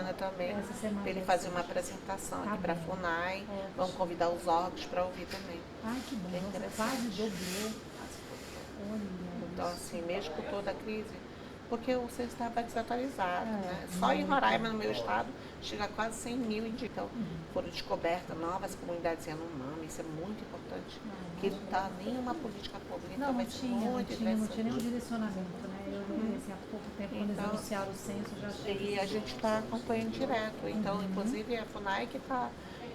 semana também, Essa semana. para ele fazer uma apresentação Tá aqui para a bem. FUNAI. Vamos convidar os órgãos para ouvir também. Ai, que bom. Que é Nossa, interessante. quase dobrou. Olha. Então, assim, mesmo com toda a crise, porque o censo estava desatualizado, né? Só muito. em Roraima, no meu estado, chega a quase 100 mil indígenas. Então, foram descobertas novas comunidades Yanomami, isso é muito importante. Que não está nenhuma política pública, então Não vai ser tinha muito nenhum interessante. direcionamento, né? Eu vi assim, há pouco tempo, quando eles Então, anunciaram o censo, já achei. E a gente está acompanhando direto. Então, inclusive, a FUNAI que está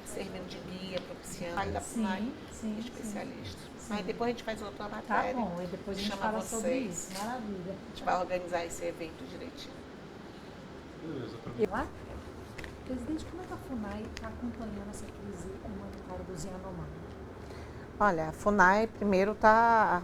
servindo de guia, propiciando da FUNAI, especialista. Mas depois a gente faz outra Tá matéria. bom, e depois a gente chama fala sobre vocês. isso. Maravilha. A gente vai organizar esse evento direitinho. E lá? Presidente, como é que a FUNAI está acompanhando essa crise humanitária dos Yanomami? Olha, a FUNAI primeiro está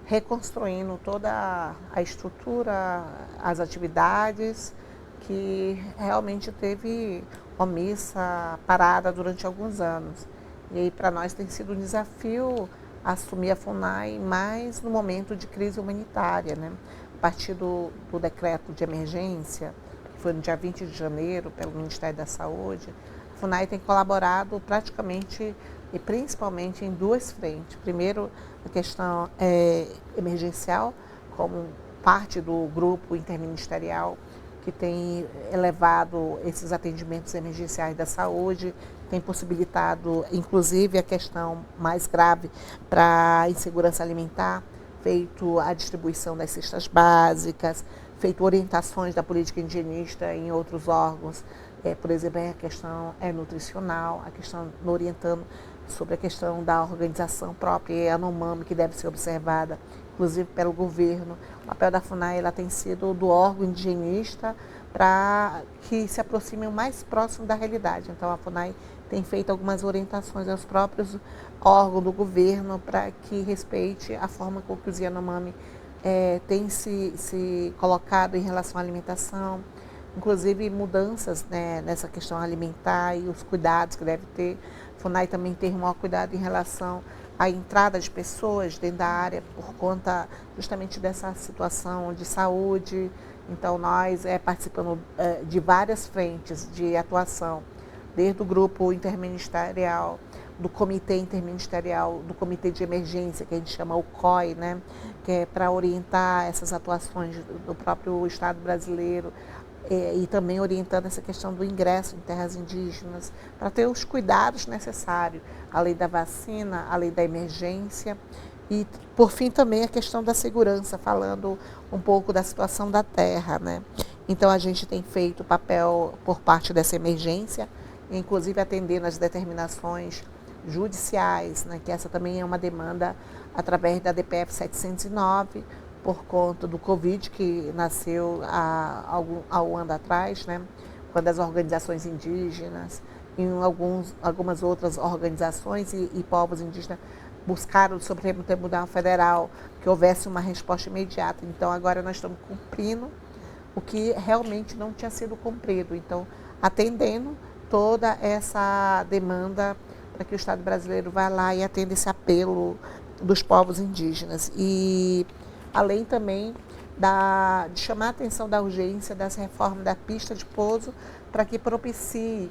reconstruindo toda a estrutura, as atividades que realmente teve omissa, parada durante alguns anos. E aí para nós tem sido um desafio assumir a FUNAI mais no momento de crise humanitária, né? A partir do decreto de emergência, que foi no dia 20 de janeiro pelo Ministério da Saúde, a FUNAI tem colaborado praticamente e principalmente em duas frentes. Primeiro, a questão emergencial, como parte do grupo interministerial que tem elevado esses atendimentos emergenciais da saúde, tem possibilitado, inclusive, a questão mais grave para a insegurança alimentar, feito a distribuição das cestas básicas, feito orientações da política indigenista em outros órgãos, por exemplo, a questão nutricional, a questão orientando sobre a questão da organização própria Yanomami, que deve ser observada, inclusive pelo governo. O papel da FUNAI ela tem sido do órgão indigenista para que se aproxime o mais próximo da realidade. Então, a FUNAI tem feito algumas orientações aos próprios órgãos do governo para que respeite a forma com que os Yanomami têm se colocado em relação à alimentação, inclusive mudanças, né, nessa questão alimentar e os cuidados que deve ter. A FUNAI também tem um maior cuidado em relação à entrada de pessoas dentro da área por conta justamente dessa situação de saúde. Então, nós participamos de várias frentes de atuação, desde o grupo interministerial, do comitê interministerial, do comitê de emergência, que a gente chama o COI, né, que é para orientar essas atuações do próprio Estado brasileiro, e também orientando essa questão do ingresso em terras indígenas, para ter os cuidados necessários, além da vacina, além da emergência. E, por fim, também a questão da segurança, falando um pouco da situação da terra, né? Então, a gente tem feito o papel por parte dessa emergência, inclusive atendendo as determinações judiciais, né? Que essa também é uma demanda através da DPF 709, por conta do Covid, que nasceu há um ano atrás, né? Quando as organizações indígenas e algumas outras organizações e povos indígenas buscaram do Supremo Tribunal Federal que houvesse uma resposta imediata. Então, agora nós estamos cumprindo o que realmente não tinha sido cumprido. Então, atendendo toda essa demanda para que o Estado brasileiro vá lá e atenda esse apelo dos povos indígenas. E além também de chamar a atenção da urgência das reformas da pista de pouso para que propicie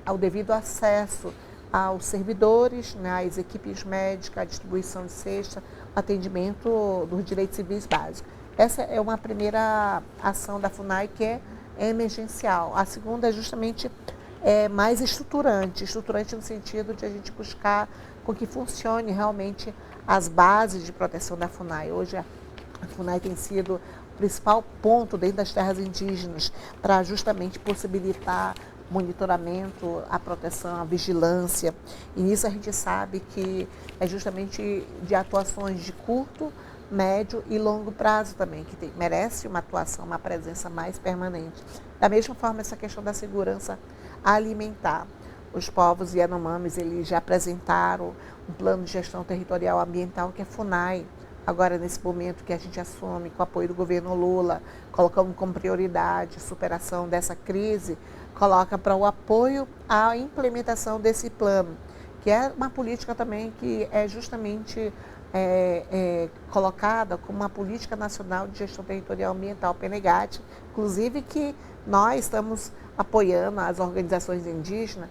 ao devido acesso aos servidores, né, às equipes médicas, a distribuição de cesta, o atendimento dos direitos civis básicos. Essa é uma primeira ação da FUNAI que é emergencial. A segunda é justamente mais estruturante no sentido de a gente buscar com que funcione realmente as bases de proteção da FUNAI. Hoje a FUNAI tem sido o principal ponto dentro das terras indígenas para justamente possibilitar monitoramento, a proteção, a vigilância. E nisso a gente sabe que é justamente de atuações de curto, médio e longo prazo também, que merece uma atuação, uma presença mais permanente. Da mesma forma, essa questão da segurança alimentar. Os povos Yanomamis, eles já apresentaram um plano de gestão territorial ambiental que é FUNAI. Agora, nesse momento que a gente assume, com o apoio do governo Lula, colocamos como prioridade a superação dessa crise, coloca para o apoio à implementação desse plano, que é uma política também que é justamente colocada como uma política nacional de gestão territorial ambiental, PNGAT, inclusive que nós estamos apoiando as organizações indígenas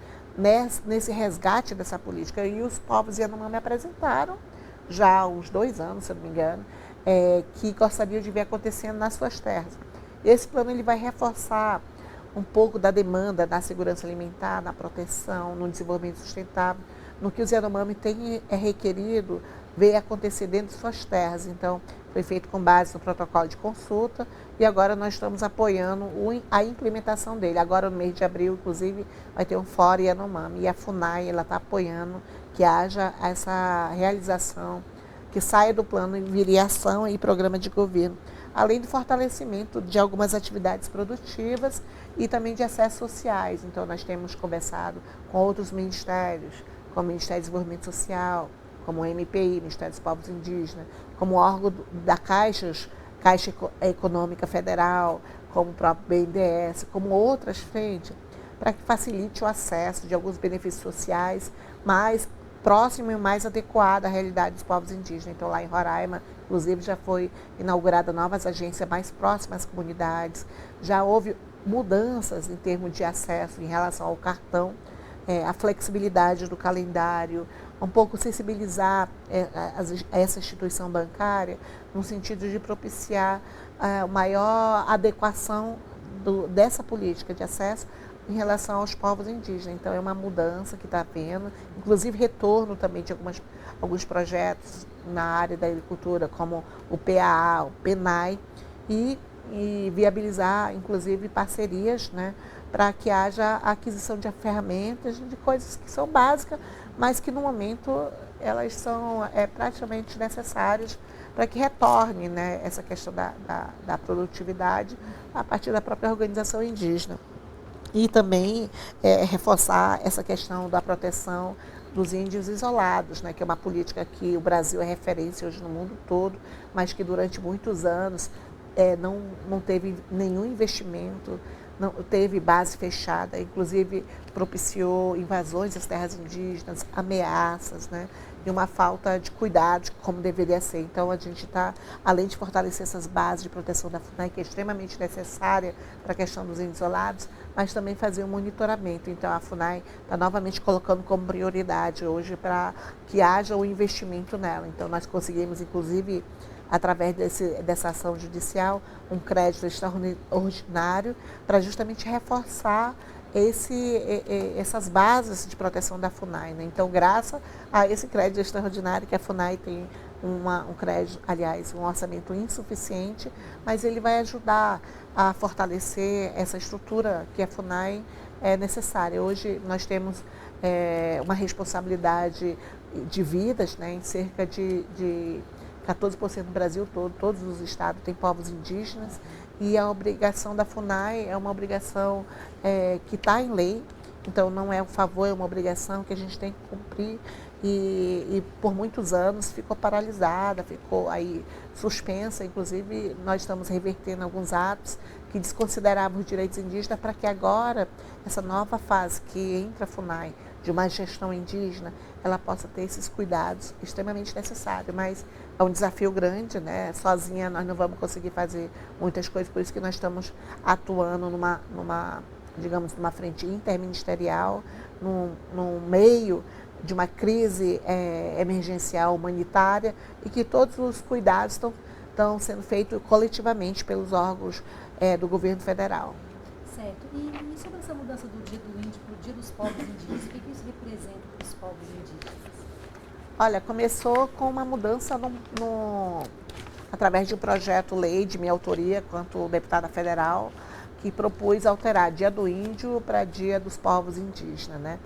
nesse resgate dessa política. E os povos Yanomami apresentaram, já há uns 2 anos, se eu não me engano, que gostariam de ver acontecendo nas suas terras. Esse plano ele vai reforçar um pouco da demanda da segurança alimentar, na proteção, no desenvolvimento sustentável, no que os Yanomami têm requerido ver acontecer dentro de suas terras. Então, foi feito com base no protocolo de consulta e agora nós estamos apoiando a implementação dele. Agora, no mês de abril, inclusive, vai ter um Fórum Yanomami e a FUNAI está apoiando que haja essa realização, que saia do plano e vire ação e programa de governo, além do fortalecimento de algumas atividades produtivas e também de acessos sociais. Então, nós temos conversado com outros ministérios, como o Ministério do Desenvolvimento Social, como o MPI, Ministério dos Povos Indígenas, como órgão da Caixa Econômica Federal, como o próprio BNDES, como outras frentes, para que facilite o acesso de alguns benefícios sociais mais próximo e mais adequado à realidade dos povos indígenas. Então, lá em Roraima, inclusive, já foi inaugurada novas agências mais próximas às comunidades, já houve mudanças em termos de acesso em relação ao cartão, a flexibilidade do calendário, um pouco sensibilizar essa instituição bancária no sentido de propiciar maior adequação dessa política de acesso em relação aos povos indígenas. Então, é uma mudança que está havendo, inclusive retorno também de alguns projetos na área da agricultura, como o PAA, o PENAI, e viabilizar, inclusive, parcerias, né, para que haja a aquisição de ferramentas, de coisas que são básicas, mas que no momento elas são praticamente necessárias para que retorne, né, essa questão da produtividade a partir da própria organização indígena. E também reforçar essa questão da proteção dos índios isolados, né, que é uma política que o Brasil é referência hoje no mundo todo, mas que durante muitos anos não teve nenhum investimento, não teve base fechada, inclusive propiciou invasões às terras indígenas, ameaças, né, e uma falta de cuidados como deveria ser. Então, a gente está, além de fortalecer essas bases de proteção da FUNAI, que é extremamente necessária para a questão dos índios isolados, mas também fazer um monitoramento. Então, a FUNAI está novamente colocando como prioridade hoje para que haja o investimento nela. Então, nós conseguimos, inclusive, através dessa ação judicial, um crédito extraordinário para justamente reforçar essas bases de proteção da FUNAI, né? Então, graças a esse crédito extraordinário que a FUNAI tem um crédito, aliás, um orçamento insuficiente, mas ele vai ajudar a fortalecer essa estrutura que a FUNAI é necessária. Hoje nós temos uma responsabilidade de vidas, né, em cerca de 14% do Brasil todo, todos os estados têm povos indígenas, e a obrigação da FUNAI é uma obrigação que está em lei, então não é um favor, é uma obrigação que a gente tem que cumprir, e por muitos anos ficou paralisada, ficou aí suspensa. Inclusive nós estamos revertendo alguns atos que desconsideravam os direitos indígenas para que agora, essa nova fase que entra a FUNAI, de uma gestão indígena, ela possa ter esses cuidados extremamente necessários, mas é um desafio grande, né? Sozinha nós não vamos conseguir fazer muitas coisas, por isso que nós estamos atuando digamos, numa frente interministerial, no meio de uma crise emergencial humanitária, e que todos os cuidados estão sendo feitos coletivamente pelos órgãos do governo federal. Certo. E sobre essa mudança do Dia do Índio para o Dia dos Povos Indígenas, o que isso representa para os povos indígenas? Olha, começou com uma mudança através de um projeto-lei de minha autoria, quanto deputada federal, que propôs alterar Dia do Índio para Dia dos Povos Indígenas, né?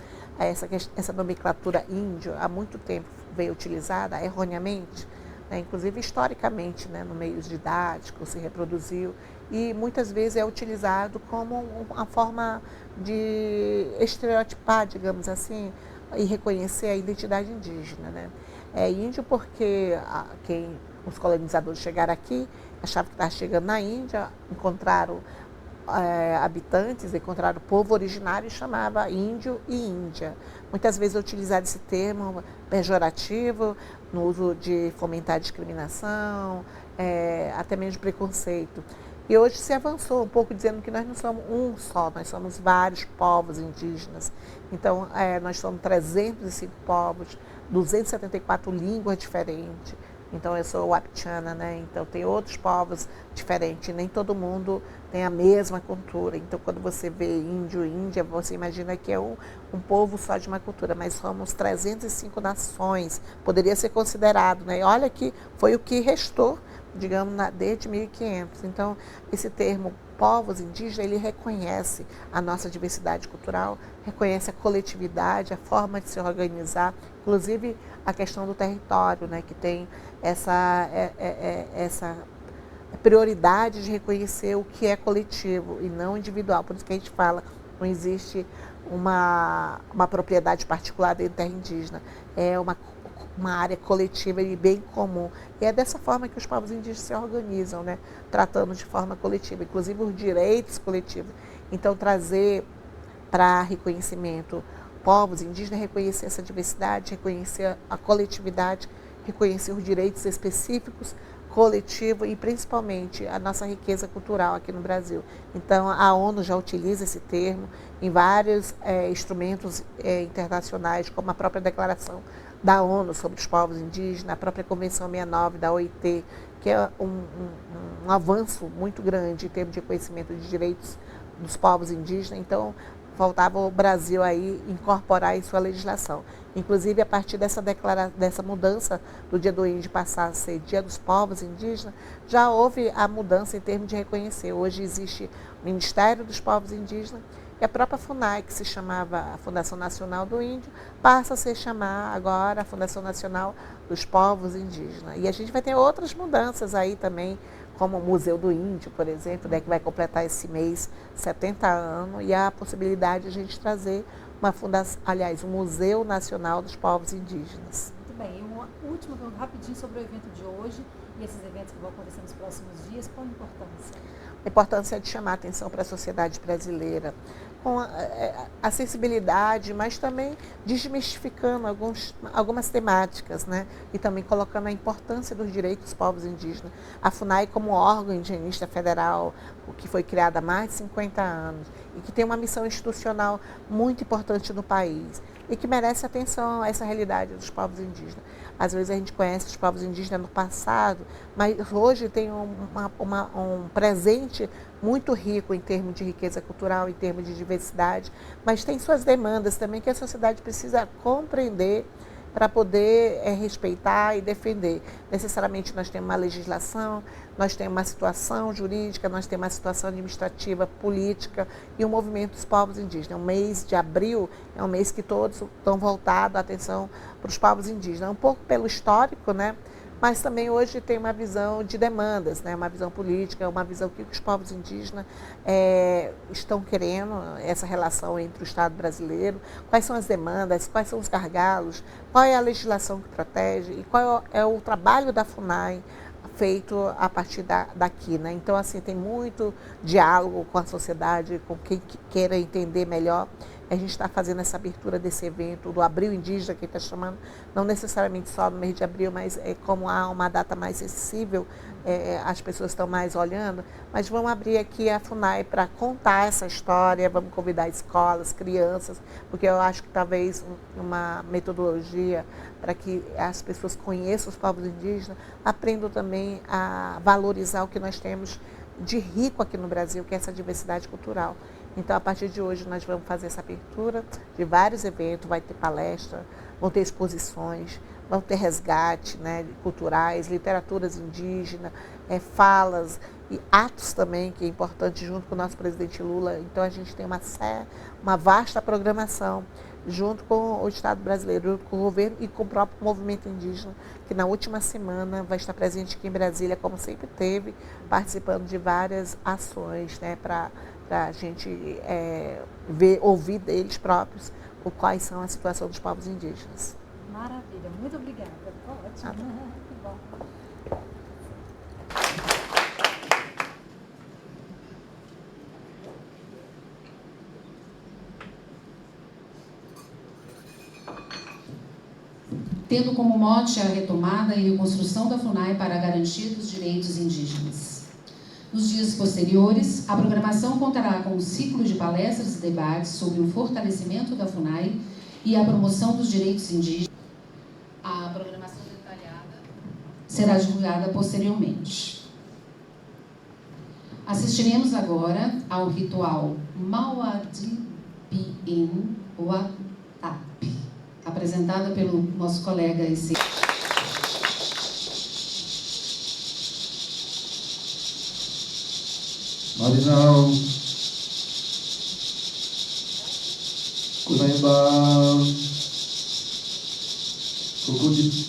Essa nomenclatura índio há muito tempo veio utilizada erroneamente, né? Inclusive historicamente, né? No meio didático se reproduziu, e muitas vezes é utilizado como uma forma de estereotipar, digamos assim, e reconhecer a identidade indígena, né? É índio porque os colonizadores chegaram aqui, achavam que estavam chegando na Índia, encontraram habitantes encontraram o povo originário e chamava índio e índia. Muitas vezes utilizado esse termo pejorativo no uso de fomentar discriminação, até mesmo preconceito. E hoje se avançou um pouco dizendo que nós não somos um só, nós somos vários povos indígenas. Então, nós somos 305 povos, 274 línguas diferentes. Então, eu sou Wapixana, né? Então, tem outros povos diferentes, nem todo mundo tem a mesma cultura. Então, quando você vê índio, índia, você imagina que é um povo só de uma cultura, mas somos 305 nações, poderia ser considerado, né? E olha que foi o que restou, digamos, desde 1500. Então, esse termo povos indígenas, ele reconhece a nossa diversidade cultural, reconhece a coletividade, a forma de se organizar, inclusive a questão do território, né, que tem essa prioridade de reconhecer o que é coletivo e não individual. Por isso que a gente fala, não existe uma propriedade particular dentro da terra indígena, é uma área coletiva e bem comum. E é dessa forma que os povos indígenas se organizam, né? Tratando de forma coletiva, inclusive os direitos coletivos. Então, trazer para reconhecimento povos indígenas, reconhecer essa diversidade, reconhecer a coletividade, reconhecer os direitos específicos, coletivo e principalmente a nossa riqueza cultural aqui no Brasil. Então, a ONU já utiliza esse termo em vários instrumentos internacionais, como a própria Declaração da ONU sobre os povos indígenas, a própria Convenção 69 da OIT, que é um avanço muito grande em termos de reconhecimento de direitos dos povos indígenas. Então, faltava o Brasil aí incorporar em sua legislação. Inclusive, a partir dessa mudança do Dia do Índio passar a ser Dia dos Povos Indígenas, já houve a mudança em termos de reconhecer. Hoje existe o Ministério dos Povos Indígenas e a própria FUNAI, que se chamava a Fundação Nacional do Índio, passa a se chamar agora a Fundação Nacional dos Povos Indígenas. E a gente vai ter outras mudanças aí também, como o Museu do Índio, por exemplo, né, que vai completar esse mês 70 anos, e a possibilidade de a gente trazer uma fundação, aliás, um Museu Nacional dos Povos Indígenas. Muito bem, e uma última pergunta rapidinho sobre o evento de hoje e esses eventos que vão acontecer nos próximos dias, qual a importância? A importância é de chamar a atenção para a sociedade brasileira, com a sensibilidade, mas também desmistificando algumas temáticas, né? E também colocando a importância dos direitos dos povos indígenas. A FUNAI, como órgão indigenista federal, que foi criada há mais de 50 anos, e que tem uma missão institucional muito importante no país, e que merece atenção a essa realidade dos povos indígenas. Às vezes a gente conhece os povos indígenas no passado, mas hoje tem um presente muito rico em termos de riqueza cultural, em termos de diversidade, mas tem suas demandas também que a sociedade precisa compreender para poder respeitar e defender. Necessariamente nós temos uma legislação, nós temos uma situação jurídica, nós temos uma situação administrativa, política e o movimento dos povos indígenas. O mês de abril é um mês que todos estão voltados a atenção para os povos indígenas, um pouco pelo histórico, né? Mas também hoje tem uma visão de demandas, né? Uma visão política, uma visão que os povos indígenas estão querendo, essa relação entre o Estado brasileiro, quais são as demandas, quais são os gargalos, qual é a legislação que protege e qual é o trabalho da FUNAI feito a partir daqui, né? Então, assim, tem muito diálogo com a sociedade, com quem queira entender melhor. A gente está fazendo essa abertura desse evento, do Abril Indígena, que está chamando, não necessariamente só no mês de abril, mas como há uma data mais acessível, as pessoas estão mais olhando, mas vamos abrir aqui a FUNAI para contar essa história, vamos convidar escolas, crianças, porque eu acho que talvez uma metodologia para que as pessoas conheçam os povos indígenas, aprendam também a valorizar o que nós temos de rico aqui no Brasil, que é essa diversidade cultural. Então, a partir de hoje, nós vamos fazer essa abertura de vários eventos, vai ter palestra, vão ter exposições, vão ter resgate, né, culturais, literaturas indígenas, falas e atos também, que é importante, junto com o nosso presidente Lula. Então, a gente tem uma vasta programação, junto com o Estado brasileiro, junto com o governo e com o próprio movimento indígena, que na última semana vai estar presente aqui em Brasília, como sempre teve, participando de várias ações, né, para a gente ouvir deles próprios quais são a situação dos povos indígenas. Maravilha, muito obrigada. Ótimo. Muito bom. tendo como mote a retomada e reconstrução da FUNAI para a garantia dos direitos indígenas. Nos dias posteriores, a programação contará com um ciclo de palestras e debates sobre o fortalecimento da FUNAI e a promoção dos direitos indígenas. A programação detalhada será divulgada posteriormente. Assistiremos agora ao ritual Mawadi Bien Watap, apresentada pelo nosso colega Esse. Marinau, Kunaimba, Kukudi,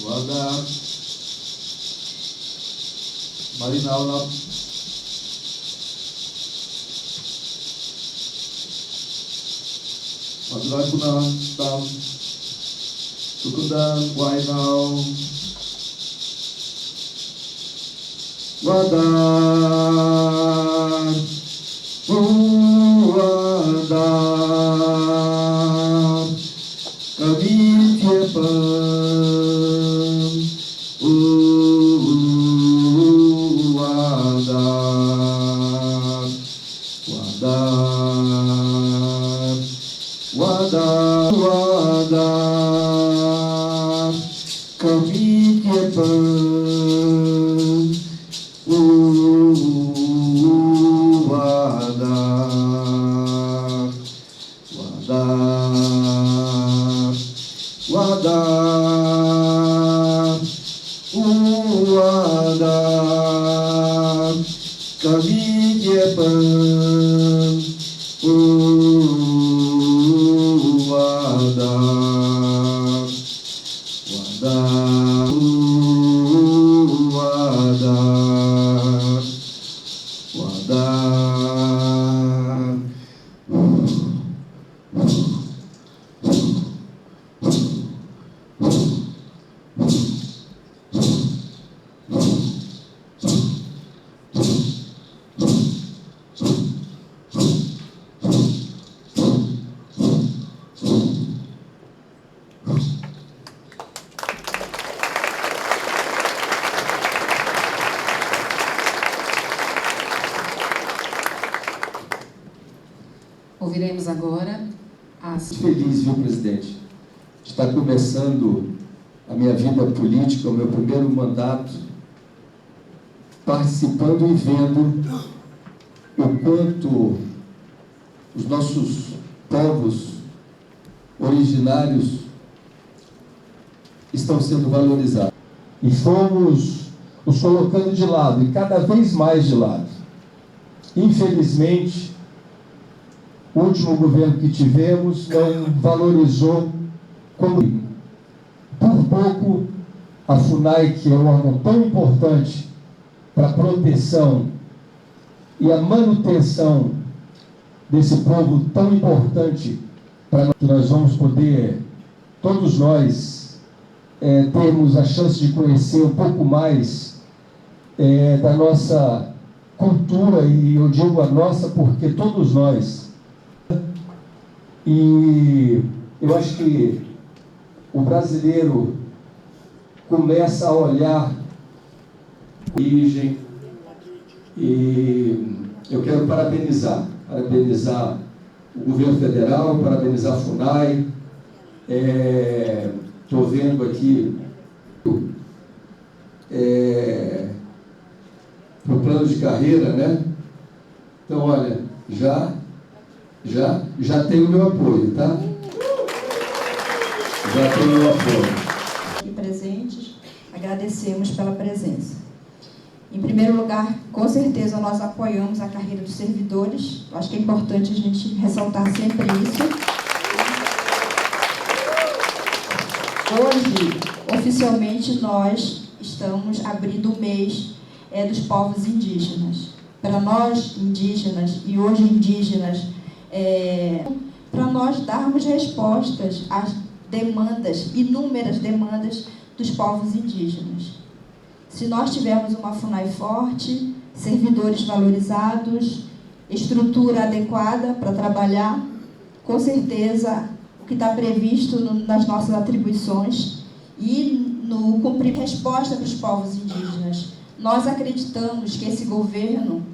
Wada, Marinau na Madurai Kunan, Tam, Kukudan, Wainau, Wada, Wada, Kami Tiepan, Wada, Wada, Wada, Wada, Kami Tiepan. Ouviremos agora as... Feliz, viu, presidente, de estar começando a minha vida política, o meu primeiro mandato, participando e vendo o quanto os nossos povos originários estão sendo valorizados. E fomos os colocando de lado, e cada vez mais de lado. Infelizmente, o último governo que tivemos não valorizou como por pouco a FUNAI, que é um órgão tão importante para a proteção e a manutenção desse povo tão importante para que nós vamos poder, todos nós, termos a chance de conhecer um pouco mais da nossa cultura, e eu digo a nossa porque todos nós. E eu acho que o brasileiro começa a olhar a origem, e eu quero parabenizar o governo federal, parabenizar a FUNAI. Estou vendo aqui para o plano de carreira, né? Então, olha, já tem o meu apoio, tá? Já tem o meu apoio. Aqui presentes, agradecemos pela presença. Em primeiro lugar, com certeza nós apoiamos a carreira dos servidores. Eu acho que é importante a gente ressaltar sempre isso. Hoje, oficialmente, nós estamos abrindo o mês dos povos indígenas. Para nós, indígenas, e hoje indígenas, para nós darmos respostas às demandas, inúmeras demandas dos povos indígenas. Se nós tivermos uma FUNAI forte, servidores valorizados, estrutura adequada para trabalhar, com certeza o que está previsto nas nossas atribuições e no cumprir resposta para os povos indígenas. Nós acreditamos que esse governo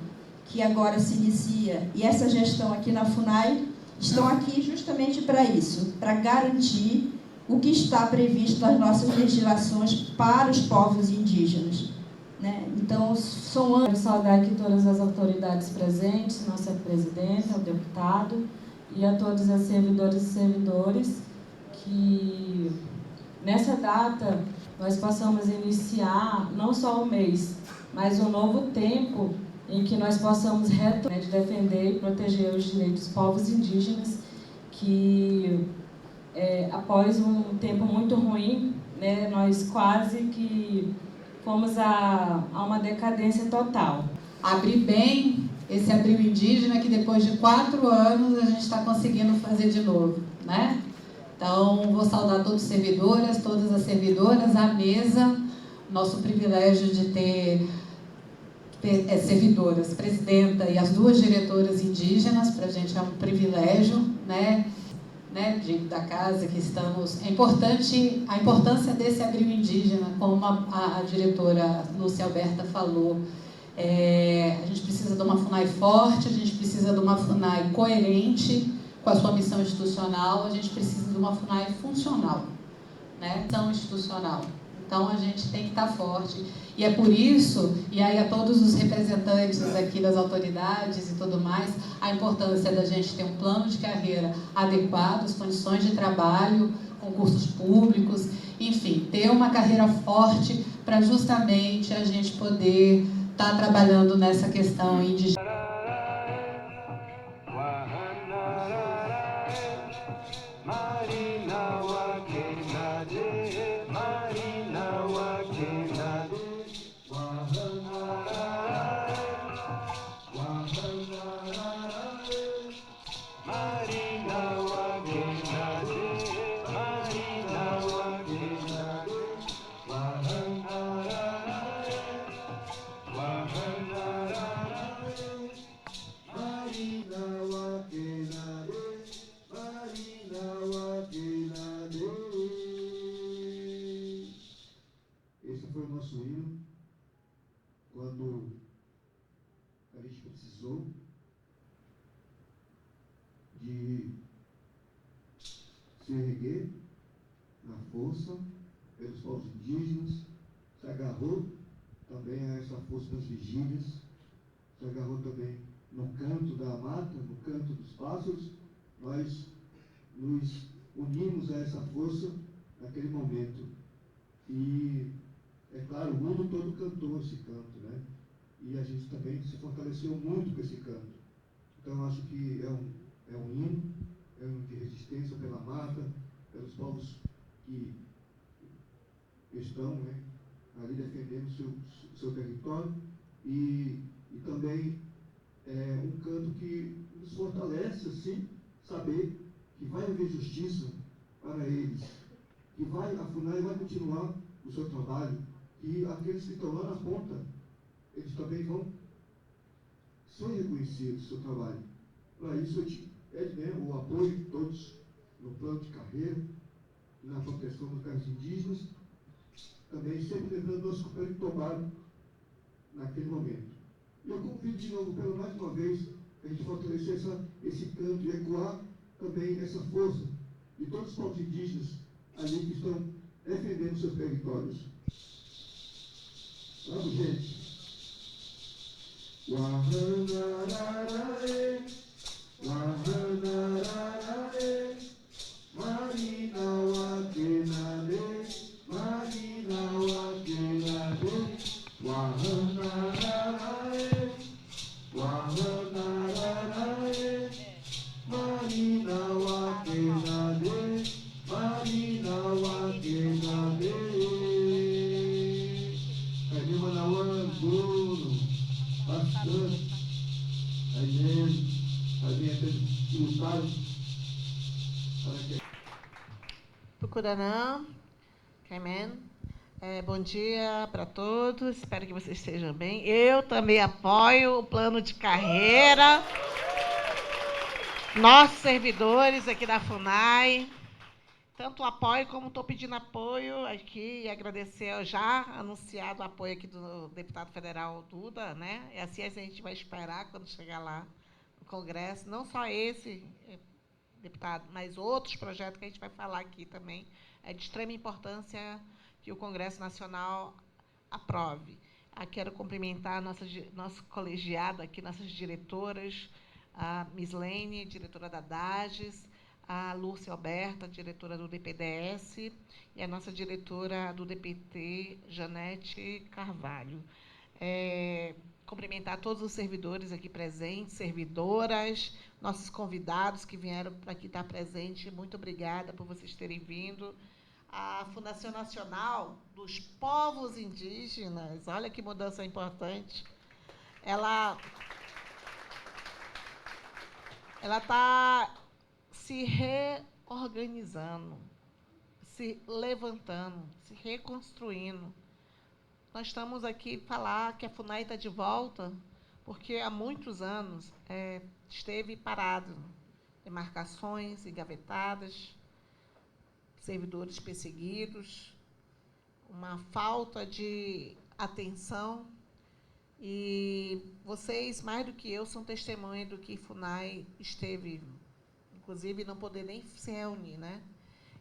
que agora se inicia e essa gestão aqui na FUNAI estão aqui justamente para isso, para garantir o que está previsto nas nossas legislações para os povos indígenas. Né? Então, são anos. Quero saudar aqui todas as autoridades presentes, nossa presidenta, o deputado e a todas as servidoras e servidores, que nessa data nós possamos iniciar não só o mês, mas um novo tempo em que nós possamos retornar de defender e proteger os direitos dos povos indígenas, que após um tempo muito ruim, né, nós quase que fomos a uma decadência total. Abrir bem esse abril indígena que depois de 4 anos a gente está conseguindo fazer de novo, né? Então, vou saudar todos os servidores, todas as servidoras, a mesa, nosso privilégio de ter servidoras, presidenta e as 2 diretoras indígenas, para a gente é um privilégio, né, da casa que estamos. É importante a importância desse abril indígena, como a diretora Lúcia Alberta falou. A gente precisa de uma FUNAI forte, a gente precisa de uma FUNAI coerente com a sua missão institucional, a gente precisa de uma FUNAI funcional, né? Missão institucional. Então, a gente tem que estar forte. E é por isso, e aí a todos os representantes aqui das autoridades e tudo mais, a importância da gente ter um plano de carreira adequado, as condições de trabalho, concursos públicos, enfim, ter uma carreira forte para justamente a gente poder estar trabalhando nessa questão indígena. Esse foi o nosso hino quando a gente precisou de se erguer na força pelos povos indígenas, se agarrou também a essa força das vigílias, se agarrou também no canto da mata, no canto dos pássaros. Nós nos unimos a essa força naquele momento. E, é claro, o mundo todo cantou esse canto, né? E a gente também se fortaleceu muito com esse canto. Então, acho que é um hino de resistência pela mata, pelos povos que estão, né, ali defendendo o seu território. E também é um canto que nos fortalece, assim, saber que vai haver justiça para eles, que a FUNAI vai continuar o seu trabalho, e aqueles que estão lá na ponta, eles também vão ser reconhecidos o seu trabalho. Para isso, a gente pede, né, o apoio de todos no plano de carreira, na proteção dos povos indígenas, também sempre lembrando nosso companheiro que tomaram naquele momento. E eu convido de novo, pela mais uma vez, a gente fortalecer esse canto e ecoar também essa força de todos os povos indígenas ali que estão defendendo seus territórios. Vamos, gente. Pucuranã, Caimen. Bom dia para todos, espero que vocês estejam bem. Eu também apoio o plano de carreira. Nossos servidores aqui da FUNAI, tanto apoio como estou pedindo apoio aqui e agradecer ao já anunciado apoio aqui do deputado federal Duda, né? E assim a gente vai esperar quando chegar lá no Congresso, não só esse deputado, mas outros projetos que a gente vai falar aqui também. É de extrema importância que o Congresso Nacional aprove. Quero cumprimentar nosso colegiado aqui, nossas diretoras, a Mislene, diretora da DAGES, a Lúcia Alberta, diretora do DPDS, e a nossa diretora do DPT, Janete Carvalho. Cumprimentar todos os servidores aqui presentes, servidoras, nossos convidados que vieram para aqui estar presente. Muito obrigada por vocês terem vindo. A Fundação Nacional dos Povos Indígenas, olha que mudança importante. Ela está se reorganizando, se levantando, se reconstruindo. Nós estamos aqui para falar que a FUNAI está de volta, porque há muitos anos esteve parado, demarcações engavetadas, servidores perseguidos, uma falta de atenção. E vocês, mais do que eu, são testemunha do que FUNAI esteve, inclusive, não poder nem se reunir, né?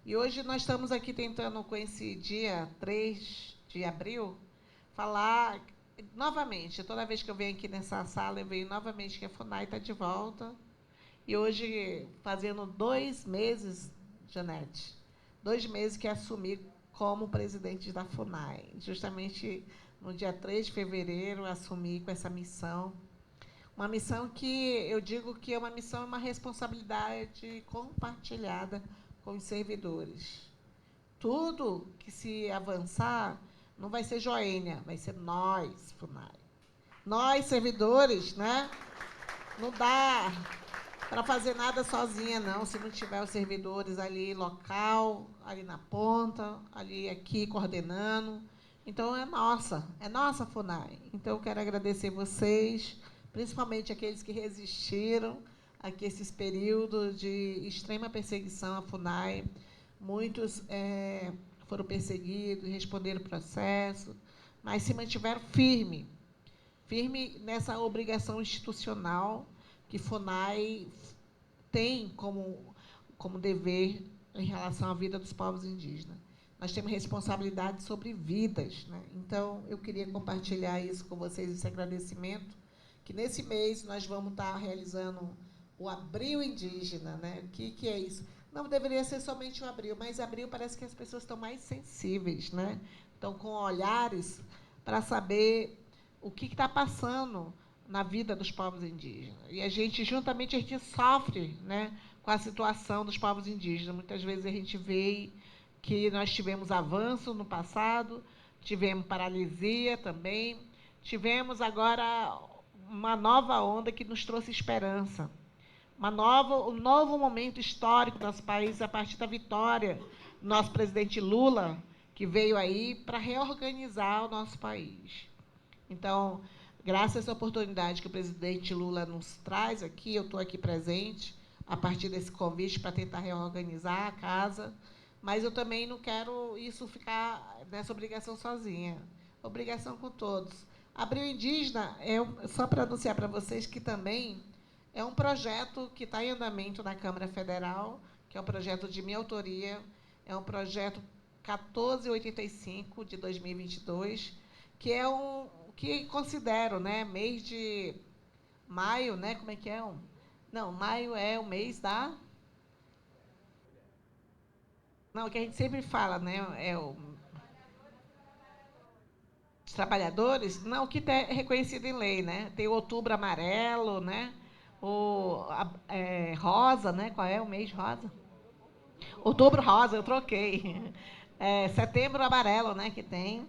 E hoje nós estamos aqui tentando, com esse dia 3 de abril, falar novamente. Toda vez que eu venho aqui nessa sala, eu venho novamente que a FUNAI está de volta. E hoje, fazendo 2 meses, Janete, 2 meses que assumi como presidente da FUNAI. Justamente no dia 3 de fevereiro, assumi com essa missão. Uma missão que eu digo que é uma missão e uma responsabilidade compartilhada com os servidores. Tudo que se avançar não vai ser Joênia, vai ser nós, FUNAI. Nós, servidores, né? Não dá para fazer nada sozinha, não, se não tiver os servidores ali local, ali na ponta, ali aqui coordenando. Então, é nossa FUNAI. Então, eu quero agradecer vocês, principalmente aqueles que resistiram aqui esses períodos de extrema perseguição à FUNAI. Muitos foram perseguidos, responderam o processo, mas se mantiveram firme nessa obrigação institucional que FUNAI tem como dever em relação à vida dos povos indígenas. Nós temos responsabilidade sobre vidas, né? Então, eu queria compartilhar isso com vocês, esse agradecimento, que nesse mês nós vamos estar realizando o Abril Indígena, né? O que é isso? Não deveria ser somente o abril, mas abril parece que as pessoas estão mais sensíveis, né? Estão com olhares para saber o que está passando na vida dos povos indígenas. E a gente, juntamente, a gente sofre, né, com a situação dos povos indígenas. Muitas vezes a gente vê que nós tivemos avanço no passado, tivemos paralisia também, tivemos agora uma nova onda que nos trouxe esperança. Um novo momento histórico do nosso país, a partir da vitória do nosso presidente Lula, que veio aí para reorganizar o nosso país. Então, graças a essa oportunidade que o presidente Lula nos traz aqui, eu estou aqui presente, a partir desse convite para tentar reorganizar a casa, mas eu também não quero isso ficar nessa obrigação sozinha. Obrigação com todos. Abril Indígena, só para anunciar para vocês que também é um projeto que está em andamento na Câmara Federal, que é um projeto de minha autoria, é um projeto 1485 de 2022, que é que considero, né, mês de maio, né, como é que é? Não, maio é o mês da... Não, o que a gente sempre fala, né, é o... Os trabalhadores, não, que é reconhecido em lei, né? Tem o Outubro Amarelo, né? Rosa, né? Qual é o mês rosa? Outubro Rosa, eu troquei. Setembro Amarelo, né? Que tem.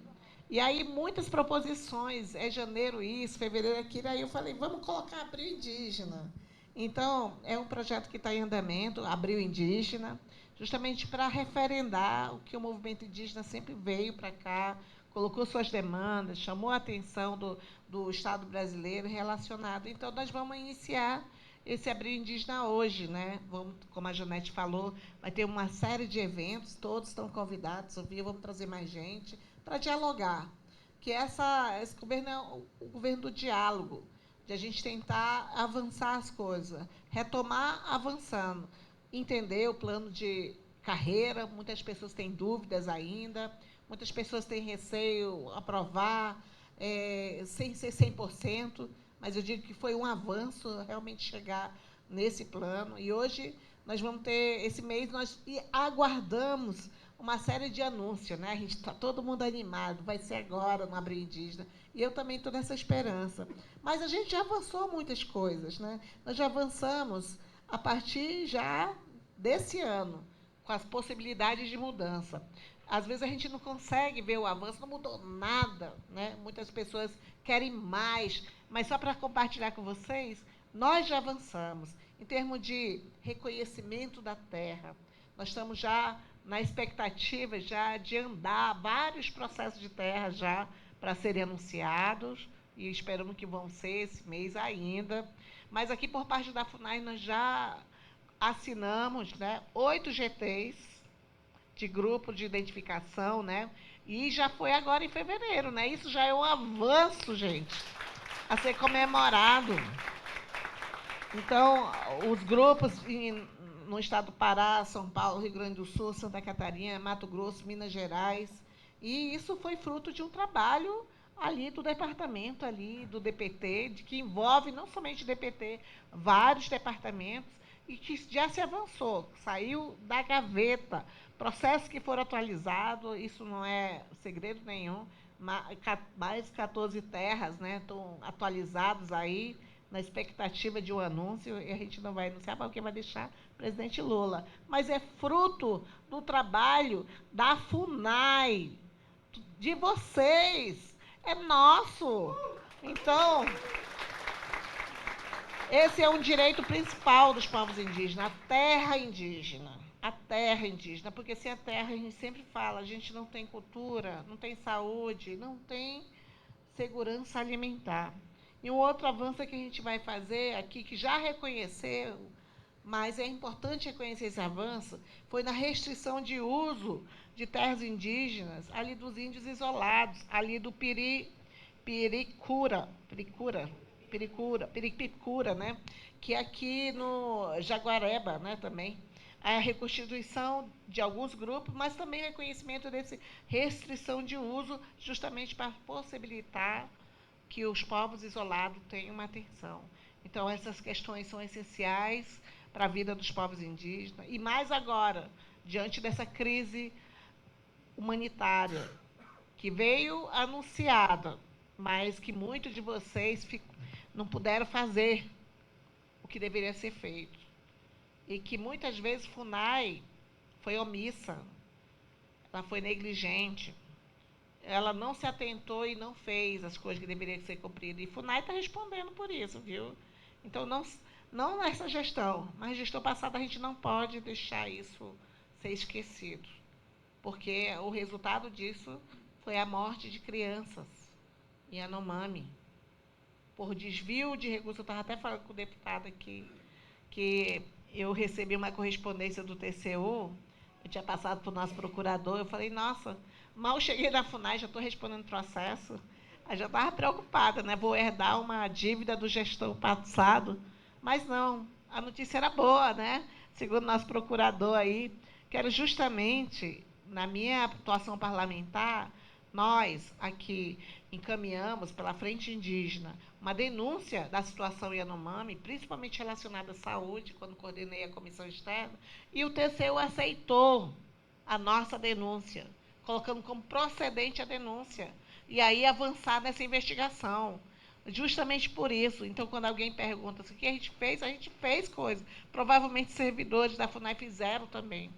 E aí, muitas proposições. É janeiro isso, fevereiro aquilo. Aí eu falei, vamos colocar Abril Indígena. Então, é um projeto que está em andamento, Abril Indígena, justamente para referendar o que o movimento indígena sempre veio para cá, colocou suas demandas, chamou a atenção do Estado brasileiro relacionado. Então, nós vamos iniciar esse Abril Indígena hoje, né? Vamos, como a Janete falou, vai ter uma série de eventos, todos estão convidados, Sofia, vamos trazer mais gente para dialogar. Que esse governo é o governo do diálogo, de a gente tentar avançar as coisas, retomar avançando, entender o plano de carreira, muitas pessoas têm dúvidas ainda, muitas pessoas têm receio aprovar, sem ser 100%, mas eu digo que foi um avanço realmente chegar nesse plano. E hoje nós vamos ter, esse mês, nós aguardamos uma série de anúncios, né? A gente está todo mundo animado, vai ser agora no Abril Indígena. E eu também estou nessa esperança. Mas a gente já avançou muitas coisas, né? Nós já avançamos a partir já desse ano, com as possibilidades de mudança. Às vezes a gente não consegue ver o avanço, não mudou nada, né? Muitas pessoas querem mais, mas só para compartilhar com vocês, nós já avançamos em termos de reconhecimento da terra. Nós estamos já na expectativa já de andar vários processos de terra já para serem anunciados, e esperamos que vão ser esse mês ainda. Mas aqui, por parte da FUNAI, nós já assinamos, né, 8 GTs de grupo de identificação, né? E já foi agora em fevereiro, né? Isso já é um avanço, gente, a ser comemorado. Então, os grupos no estado do Pará, São Paulo, Rio Grande do Sul, Santa Catarina, Mato Grosso, Minas Gerais, e isso foi fruto de um trabalho ali do departamento, ali do DPT, que envolve não somente o DPT, vários departamentos, e que já se avançou, saiu da gaveta, processos que foram atualizados, isso não é segredo nenhum, mais 14 terras, né, estão atualizados aí, na expectativa de um anúncio, e a gente não vai anunciar porque vai deixar o presidente Lula. Mas é fruto do trabalho da FUNAI, de vocês, é nosso. Então, esse é um direito principal dos povos indígenas, a terra indígena. A terra indígena, porque sem a terra, a gente sempre fala, a gente não tem cultura, não tem saúde, não tem segurança alimentar. E um outro avanço que a gente vai fazer aqui, que já reconheceu, mas é importante reconhecer esse avanço, foi na restrição de uso de terras indígenas, ali dos índios isolados, ali do Piripicura, né? Que é aqui no Jaguareba, né, também. A reconstituição de alguns grupos, mas também reconhecimento dessa restrição de uso, justamente para possibilitar que os povos isolados tenham uma atenção. Então, essas questões são essenciais para a vida dos povos indígenas, e mais agora, diante dessa crise humanitária, que veio anunciada, mas que muitos de vocês não puderam fazer o que deveria ser feito. E que muitas vezes FUNAI foi omissa, ela foi negligente, ela não se atentou e não fez as coisas que deveriam ser cumpridas. E FUNAI está respondendo por isso, viu? Então, não nessa gestão, mas na gestão passada a gente não pode deixar isso ser esquecido, porque o resultado disso foi a morte de crianças em Yanomami, por desvio de recursos. Eu estava até falando com o deputado aqui, que eu recebi uma correspondência do TCU, eu tinha passado para o nosso procurador, eu falei, nossa, mal cheguei na FUNAI, já estou respondendo processo. Aí já estava preocupada, né? Vou herdar uma dívida do gestor passado. Mas não, a notícia era boa, né? Segundo o nosso procurador aí, que era justamente, na minha atuação parlamentar, nós aqui encaminhamos pela Frente Indígena uma denúncia da situação Yanomami, principalmente relacionada à saúde, quando coordenei a comissão externa, e o TCU aceitou a nossa denúncia, colocando como procedente a denúncia, e aí avançar nessa investigação. Justamente por isso. Então, quando alguém pergunta o que a gente fez coisa. Provavelmente servidores da FUNAI fizeram também.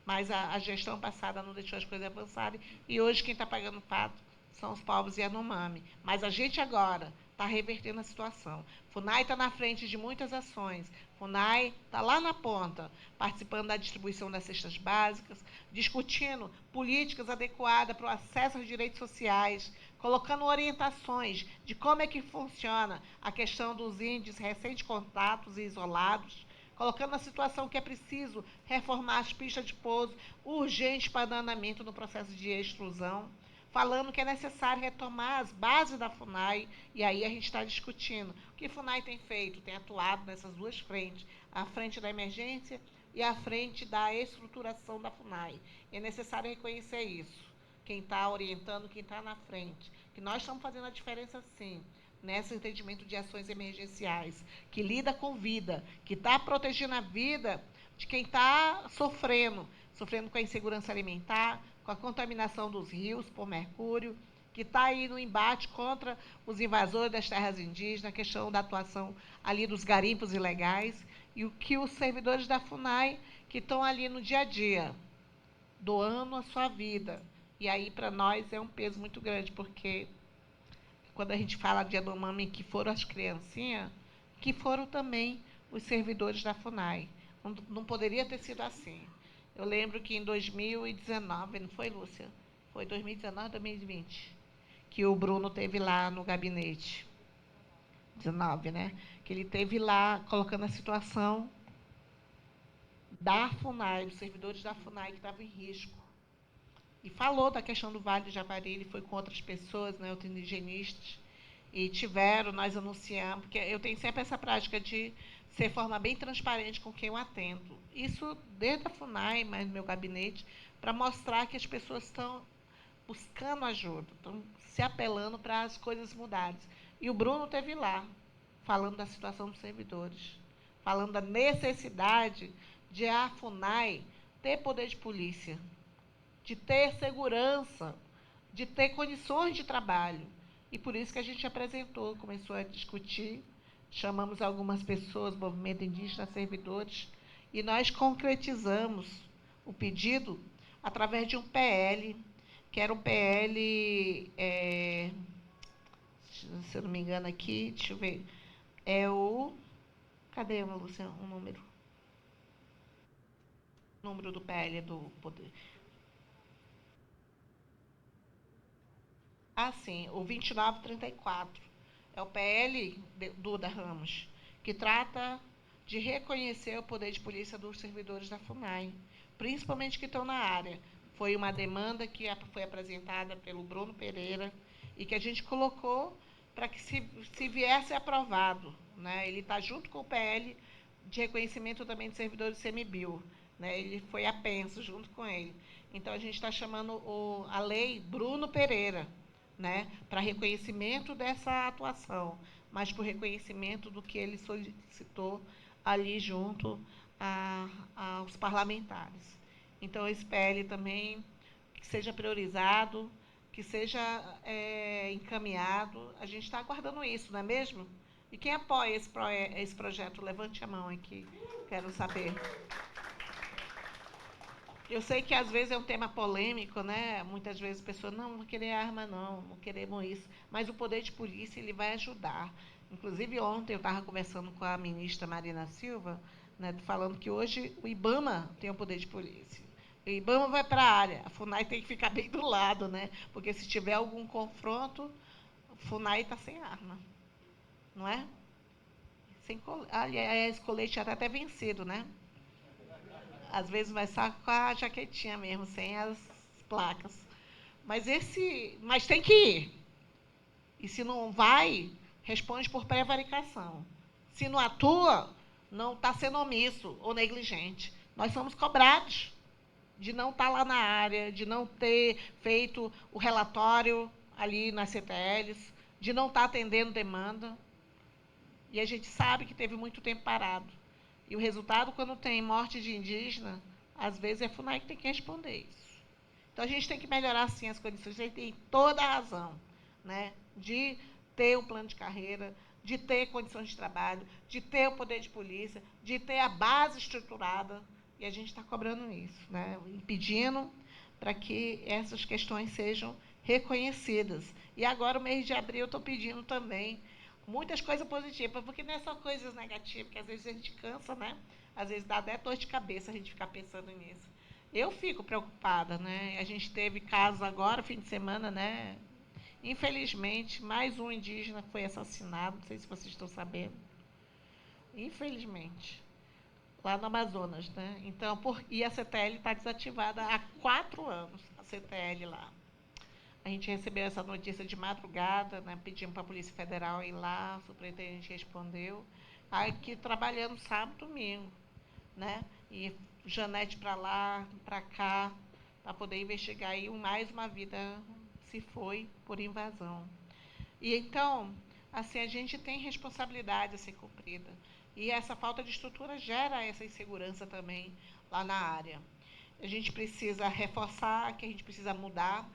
Mas a gestão passada não deixou as coisas avançarem. E hoje quem está pagando o pato são os povos Yanomami. Mas a gente agora está revertendo a situação. FUNAI está na frente de muitas ações. FUNAI está lá na ponta, participando da distribuição das cestas básicas, discutindo políticas adequadas para o acesso aos direitos sociais, colocando orientações de como é que funciona a questão dos índices recém-contatos e isolados, colocando a situação que é preciso reformar as pistas de pouso, urgente para andamento no processo de exclusão, falando que é necessário retomar as bases da FUNAI, e aí a gente está discutindo o que a FUNAI tem feito, tem atuado nessas duas frentes, a frente da emergência e a frente da estruturação da FUNAI. É necessário reconhecer isso, quem está orientando, quem está na frente, que nós estamos fazendo a diferença sim, nesse entendimento de ações emergenciais, que lida com vida, que está protegendo a vida de quem está sofrendo com a insegurança alimentar, com a contaminação dos rios por mercúrio, que está aí no embate contra os invasores das terras indígenas, a questão da atuação ali dos garimpos ilegais, e o que os servidores da FUNAI, que estão ali no dia a dia, doando a sua vida. E aí, para nós, é um peso muito grande, porque quando a gente fala de Yanomami, que foram as criancinhas, que foram também os servidores da FUNAI. Não poderia ter sido assim. Eu lembro que em 2019, não foi, Lúcia? Foi 2019, 2020, que o Bruno teve lá no gabinete. 19, né? Que ele teve lá colocando a situação da FUNAI, dos servidores da FUNAI que estavam em risco. E falou da questão do Vale do Javari, ele foi com outras pessoas, né, outros indigenistas, e nós anunciamos, porque eu tenho sempre essa prática de ser forma bem transparente com quem eu atendo. Isso desde a FUNAI, mas no meu gabinete, para mostrar que as pessoas estão buscando ajuda, estão se apelando para as coisas mudarem. E o Bruno esteve lá, falando da situação dos servidores, falando da necessidade de a FUNAI ter poder de polícia, de ter segurança, de ter condições de trabalho. E por isso que a gente apresentou, começou a discutir, chamamos algumas pessoas, movimento indígena, servidores, e nós concretizamos o pedido através de um PL, que era um PL, se eu não me engano aqui, deixa eu ver, é o... Cadê, Lúcia, o número? O número do PL do poder... Ah, sim, o 2934. É o PL Duda Ramos, que trata de reconhecer o poder de polícia dos servidores da FUNAI, principalmente que estão na área. Foi uma demanda que foi apresentada pelo Bruno Pereira e que a gente colocou para que, se viesse aprovado, né, ele está junto com o PL de reconhecimento também de servidores CMBio, né, ele foi apenso junto com ele. Então, a gente está chamando a lei Bruno Pereira, né, para reconhecimento dessa atuação, mas por reconhecimento do que ele solicitou ali junto aos parlamentares. Então, esse PL também que seja priorizado, que seja encaminhado. A gente está aguardando isso, não é mesmo? E quem apoia esse projeto? Levante a mão aqui, quero saber. Eu sei que às vezes é um tema polêmico, né? Muitas vezes as pessoas não querem arma, não queremos isso. Mas o poder de polícia ele vai ajudar. Inclusive, ontem eu estava conversando com a ministra Marina Silva, né, falando que hoje o IBAMA tem o poder de polícia. O IBAMA vai para a área, a FUNAI tem que ficar bem do lado, né? Porque se tiver algum confronto, a FUNAI está sem arma, não é? Aliás, colete até vencido, né? Às vezes vai só com a jaquetinha mesmo, sem as placas. Mas tem que ir. E se não vai, responde por prevaricação. Se não atua, não está sendo omisso ou negligente. Nós somos cobrados de não estar lá na área, de não ter feito o relatório ali nas CTLs, de não estar atendendo demanda. E a gente sabe que teve muito tempo parado. E o resultado, quando tem morte de indígena, às vezes é a FUNAI que tem que responder isso. Então, a gente tem que melhorar, sim, as condições. A gente tem toda a razão, né, de ter um plano de carreira, de ter condições de trabalho, de ter o poder de polícia, de ter a base estruturada. E a gente está cobrando isso, né, impedindo para que essas questões sejam reconhecidas. E agora, o mês de abril, eu estou pedindo também muitas coisas positivas, porque não é só coisas negativas, que às vezes a gente cansa, né? Às vezes dá até dor de cabeça a gente ficar pensando nisso. Eu fico preocupada, né? A gente teve casos agora, fim de semana, né? Infelizmente, mais um indígena foi assassinado, não sei se vocês estão sabendo. Infelizmente. Lá no Amazonas, né? Então, e a CTL está desativada há 4 anos, a CTL lá. A gente recebeu essa notícia de madrugada, né? Pedimos para a Polícia Federal ir lá, o superintendente respondeu. Aqui trabalhando sábado e domingo, né? E Janete para lá, para cá, para poder investigar. E mais uma vida se foi por invasão. E então, assim, a gente tem responsabilidade a ser cumprida. E essa falta de estrutura gera essa insegurança também lá na área. A gente precisa reforçar, que a gente precisa mudar,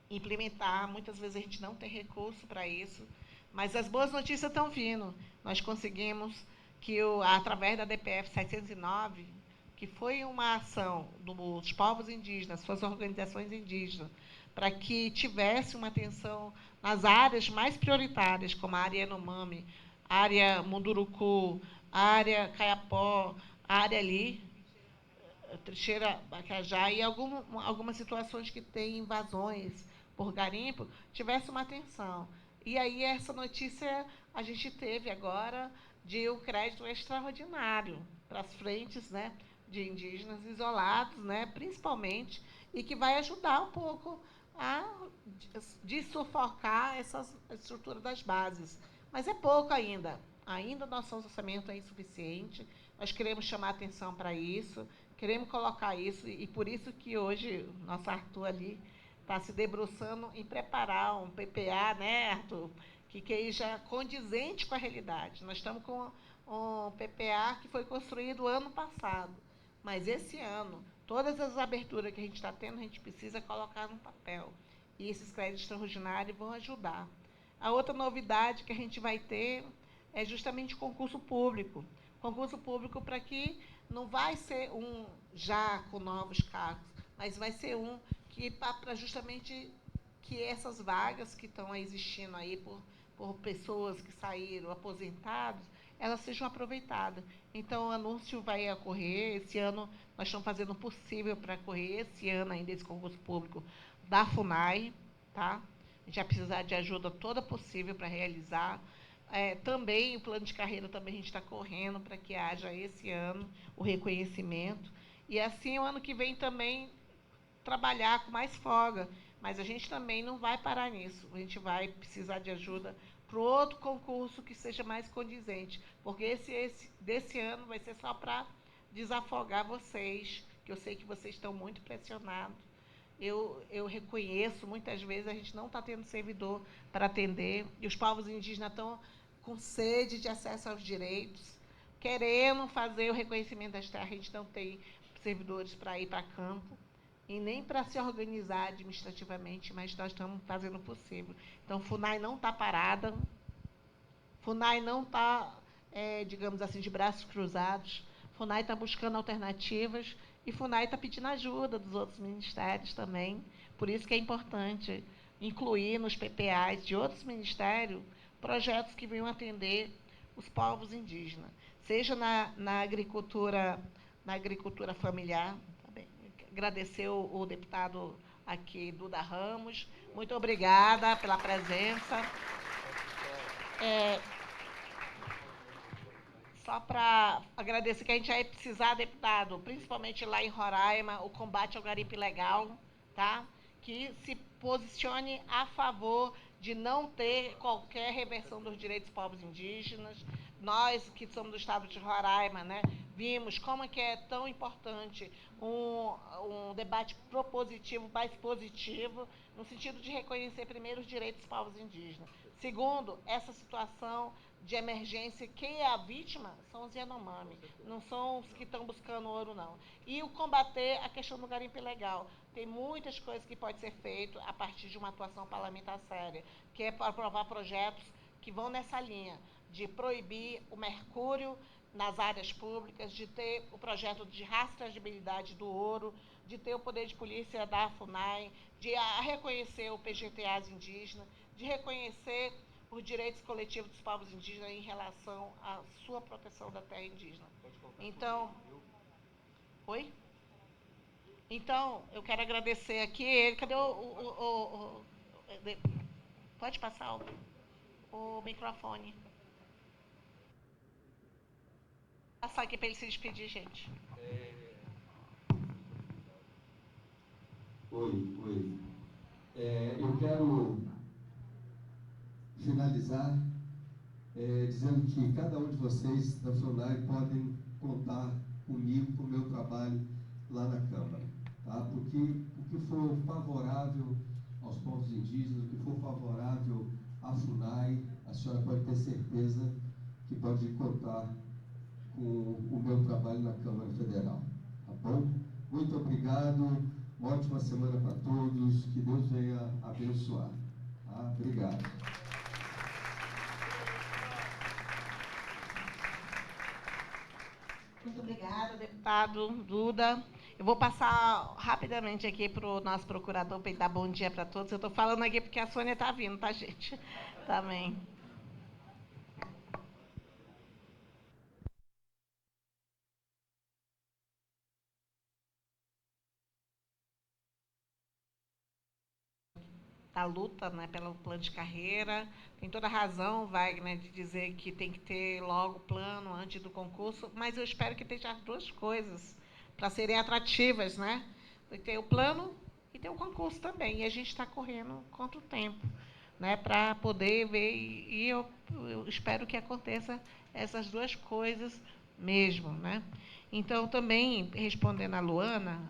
implementar. Muitas vezes a gente não tem recurso para isso, mas as boas notícias estão vindo. Nós conseguimos que, através da DPF 709, que foi uma ação dos povos indígenas, suas organizações indígenas, para que tivesse uma atenção nas áreas mais prioritárias, como a área Yanomami, a área Munduruku, a área Caiapó, a área ali, Trincheira, Bacajá, e algumas situações que tem invasões por garimpo, tivesse uma atenção. E aí essa notícia a gente teve agora de um crédito extraordinário para as frentes, né, de indígenas isolados, né, principalmente, e que vai ajudar um pouco a sufocar essa estrutura das bases. Mas é pouco ainda. Ainda o nosso orçamento é insuficiente. Nós queremos chamar atenção para isso, queremos colocar isso, e por isso que hoje o nosso Arthur ali está se debruçando em preparar um PPA, né, Arthur, que seja condizente com a realidade. Nós estamos com um PPA que foi construído ano passado, mas esse ano, todas as aberturas que a gente está tendo, a gente precisa colocar no papel. E esses créditos extraordinários vão ajudar. A outra novidade que a gente vai ter é justamente concurso público. Concurso público para que não vai ser um já com novos cargos, mas vai ser um que para justamente que essas vagas que estão existindo aí por pessoas que saíram aposentados, elas sejam aproveitadas. Então, o anúncio vai ocorrer. Esse ano, nós estamos fazendo o possível para ocorrer esse ano ainda esse concurso público da FUNAI, tá? A gente vai precisar de ajuda toda possível para realizar. Também o plano de carreira também a gente está correndo para que haja esse ano o reconhecimento. E assim, o ano que vem também trabalhar com mais folga. Mas a gente também não vai parar nisso. A gente vai precisar de ajuda para outro concurso que seja mais condizente. Porque esse desse ano vai ser só para desafogar vocês, que eu sei que vocês estão muito pressionados. Eu reconheço, muitas vezes a gente não está tendo servidor para atender, e os povos indígenas estão com sede de acesso aos direitos, querendo fazer o reconhecimento das terras. A gente não tem servidores para ir para campo, e nem para se organizar administrativamente, mas nós estamos fazendo o possível. Então, FUNAI não está parada, FUNAI não está, digamos assim, de braços cruzados. FUNAI está buscando alternativas e FUNAI está pedindo ajuda dos outros ministérios também. Por isso que é importante incluir nos PPAs de outros ministérios projetos que venham atender os povos indígenas, seja na agricultura familiar. Tá bem. Agradecer o deputado aqui, Duda Ramos. Muito obrigada pela presença. Só para agradecer que a gente vai precisar, deputado, principalmente lá em Roraima, o combate ao garimpo ilegal, tá? Que se posicione a favor de não ter qualquer reversão dos direitos dos povos indígenas. Nós, que somos do estado de Roraima, né, vimos como que é tão importante um debate propositivo, mais positivo, no sentido de reconhecer, primeiro, os direitos dos povos indígenas. Segundo, essa situação de emergência, quem é a vítima são os Yanomami, não são os que estão buscando ouro, não. E o combater a questão do garimpo ilegal. Tem muitas coisas que pode ser feito a partir de uma atuação parlamentar séria, que é para aprovar projetos que vão nessa linha, de proibir o mercúrio nas áreas públicas, de ter o projeto de rastreabilidade do ouro, de ter o poder de polícia da FUNAI, de reconhecer o PGTAs indígena, de reconhecer por direitos coletivos dos povos indígenas em relação à sua proteção da terra indígena. Então, oi? Então, eu quero agradecer aqui ele. Cadê pode passar o microfone. Passar aqui para ele se despedir, gente. Oi. Eu quero finalizar dizendo que cada um de vocês da FUNAI podem contar comigo, com o meu trabalho lá na Câmara. Tá? Porque o que for favorável aos povos indígenas, o que for favorável à FUNAI, a senhora pode ter certeza que pode contar com o meu trabalho na Câmara Federal. Tá bom? Muito obrigado, uma ótima semana para todos, que Deus venha abençoar. Tá? Obrigado. Muito obrigada, deputado Duda. Eu vou passar rapidamente aqui para o nosso procurador para ele dar bom dia para todos. Eu estou falando aqui porque a Sônia está vindo, tá, gente? Também. Da luta, né, pelo plano de carreira. Tem toda a razão, Wagner, de dizer que tem que ter logo o plano antes do concurso, mas eu espero que tenha as duas coisas para serem atrativas, né? Tem que ter o plano e ter o concurso também. E a gente está correndo contra o tempo, né, para poder ver, e eu espero que aconteça essas duas coisas mesmo, né? Então, também, respondendo a Luana,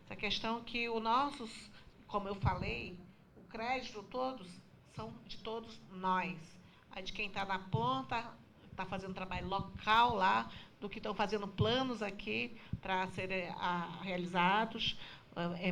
essa questão que os nossos, como eu falei, o crédito todos são de todos nós. A de quem está na ponta, está fazendo trabalho local lá, do que estão fazendo planos aqui para serem realizados,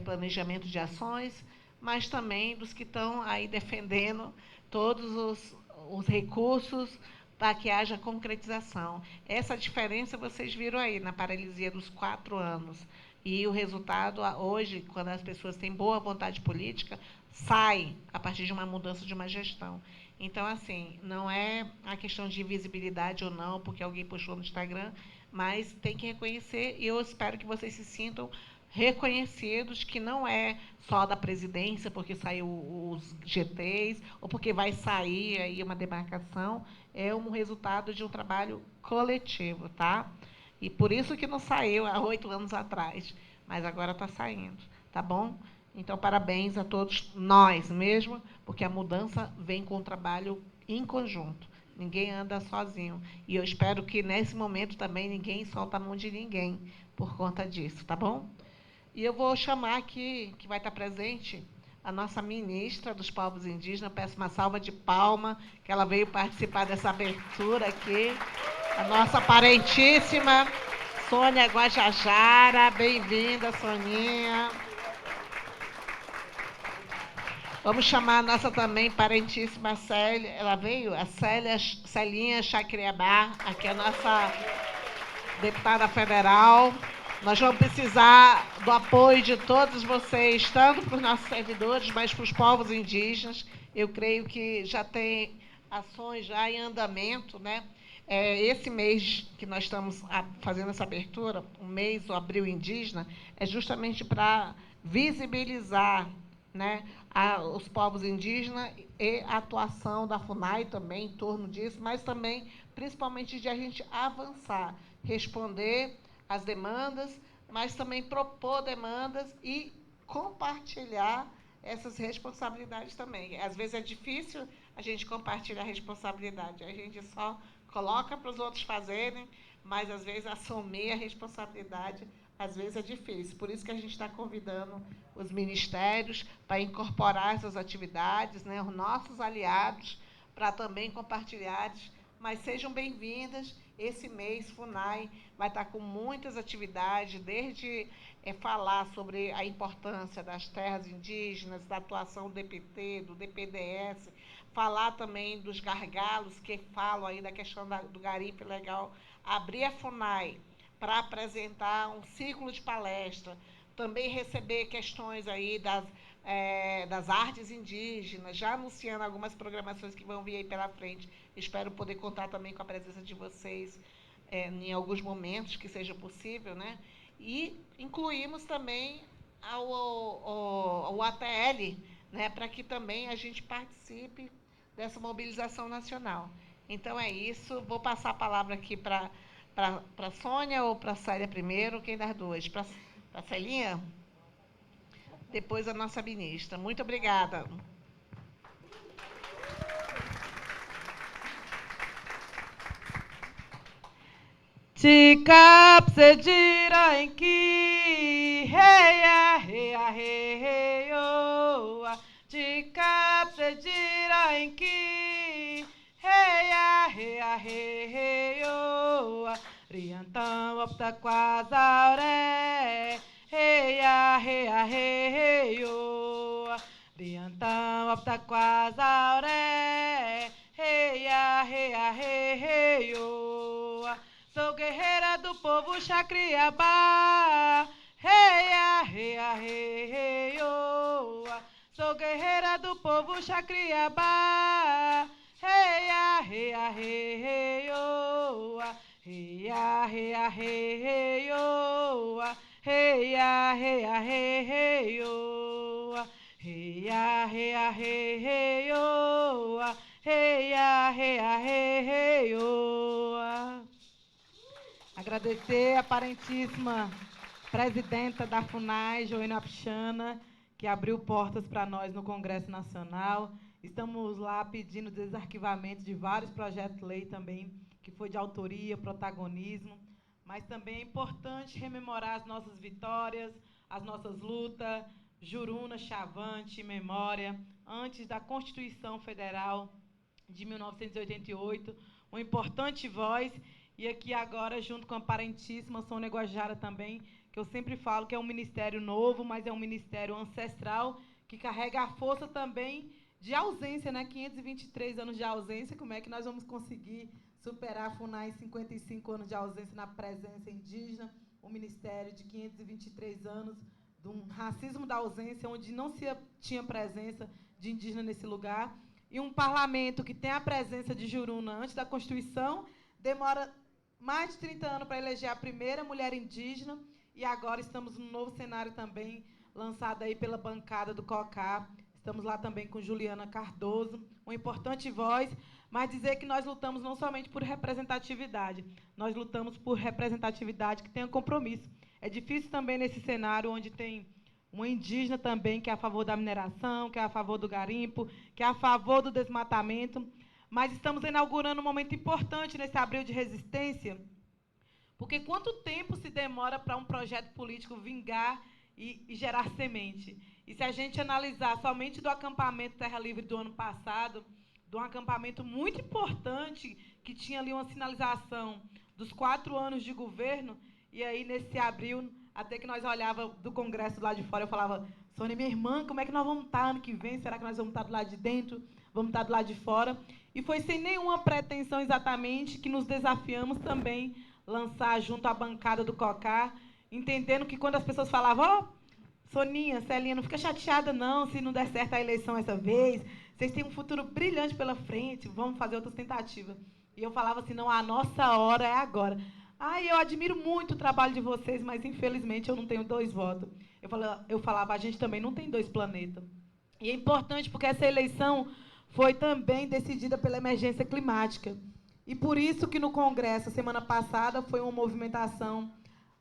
planejamento de ações, mas também dos que estão aí defendendo todos os recursos para que haja concretização. Essa diferença vocês viram aí na paralisia dos 4 anos. E o resultado, hoje, quando as pessoas têm boa vontade política, sai a partir de uma mudança de uma gestão. Então, assim, não é a questão de visibilidade ou não, porque alguém postou no Instagram, mas tem que reconhecer, e eu espero que vocês se sintam reconhecidos, que não é só da presidência, porque saiu os GTs, ou porque vai sair aí uma demarcação, é um resultado de um trabalho coletivo, tá? E por isso que não saiu há 8 anos atrás, mas agora está saindo, tá bom? Então, parabéns a todos nós mesmo, porque a mudança vem com o trabalho em conjunto. Ninguém anda sozinho. E eu espero que, nesse momento, também ninguém solta a mão de ninguém por conta disso, tá bom? E eu vou chamar aqui, que vai estar presente, a nossa ministra dos povos indígenas. Peço uma salva de palma, que ela veio participar dessa abertura aqui. A nossa parentíssima Sônia Guajajara. Bem-vinda, Soninha. Vamos chamar a nossa também parentíssima Célia. Ela veio? A Celinha Chacriabá, aqui é a nossa deputada federal. Nós vamos precisar do apoio de todos vocês, tanto para os nossos servidores, mas para os povos indígenas. Eu creio que já tem ações já em andamento, né? Esse mês que nós estamos fazendo essa abertura, o mês, o Abril Indígena, é justamente para visibilizar, né, os povos indígenas e a atuação da FUNAI também em torno disso, mas também, principalmente, de a gente avançar, responder as demandas, mas também propor demandas e compartilhar essas responsabilidades também. Às vezes é difícil a gente compartilhar a responsabilidade, a gente só coloca para os outros fazerem, mas às vezes assumir a responsabilidade, às vezes é difícil. Por isso que a gente está convidando os ministérios para incorporar essas atividades, né, os nossos aliados, para também compartilhar. Mas sejam bem-vindas. Esse mês, FUNAI vai estar com muitas atividades, desde falar sobre a importância das terras indígenas, da atuação do DPT, do DPDS, falar também dos gargalos que falam aí da questão do garimpo ilegal, abrir a FUNAI para apresentar um ciclo de palestra também receber questões aí das artes indígenas, já anunciando algumas programações que vão vir aí pela frente. Espero poder contar também com a presença de vocês em alguns momentos que seja possível, né? E incluímos também o ATL, né, para que também a gente participe dessa mobilização nacional. Então é isso. Vou passar a palavra aqui para a Sônia ou para a Célia primeiro, quem das duas? Para a Celinha? Depois a nossa ministra. Muito obrigada. Ticap se dira em que reia reia reia Ticap se dira em que reia reia reia Riantão opta quase auré reia reia reia Riantão opta quase auré reia reia reia Sou guerreira do povo Chacriabá, reia, reia, reia, Sou guerreira do povo Chacriabá, reia, reia, reia, reia, reia, reia, reia, reia, reia, reia, reia, reia, reia, reia, reia. Agradecer a parentíssima presidenta da FUNAI, Joênia Apixana, que abriu portas para nós no Congresso Nacional. Estamos lá pedindo desarquivamento de vários projetos de lei também, que foi de autoria, protagonismo, mas também é importante rememorar as nossas vitórias, as nossas lutas, Juruna, Chavante, memória, antes da Constituição Federal de 1988, uma importante voz. E aqui agora, junto com a parentíssima Sônia Guajajara também, que eu sempre falo que é um ministério novo, mas é um ministério ancestral, que carrega a força também de ausência, né? 523 anos de ausência, como é que nós vamos conseguir superar a FUNAI em 55 anos de ausência na presença indígena, um ministério de 523 anos, de um racismo da ausência, onde não se tinha presença de indígena nesse lugar, e um parlamento que tem a presença de Juruna antes da Constituição, demora mais de 30 anos para eleger a primeira mulher indígena, e agora estamos num novo cenário também, lançado aí pela bancada do COCA. Estamos lá também com Juliana Cardoso, uma importante voz, mas dizer que nós lutamos não somente por representatividade, nós lutamos por representatividade que tenha compromisso. É difícil também nesse cenário onde tem uma indígena também que é a favor da mineração, que é a favor do garimpo, que é a favor do desmatamento, mas estamos inaugurando um momento importante nesse abril de resistência, porque quanto tempo se demora para um projeto político vingar e gerar semente? E se a gente analisar somente do acampamento Terra Livre do ano passado, de um acampamento muito importante, que tinha ali uma sinalização dos 4 anos de governo, e aí, nesse abril, até que nós olhávamos do Congresso lá de fora, eu falava, Sônia, minha irmã, como é que nós vamos estar ano que vem? Será que nós vamos estar do lado de dentro? Vamos estar do lado de fora? E foi sem nenhuma pretensão exatamente que nos desafiamos também lançar junto à bancada do COCA, entendendo que quando as pessoas falavam, ó, Soninha, Celinha, não fica chateada não se não der certo a eleição essa vez, vocês têm um futuro brilhante pela frente, vamos fazer outras tentativas. E eu falava assim, não, a nossa hora é agora. Eu admiro muito o trabalho de vocês, mas infelizmente eu não tenho 2 votos. Eu falava, a gente também não tem 2 planetas. E é importante porque essa eleição foi também decidida pela emergência climática. E por isso que no Congresso, semana passada, foi uma movimentação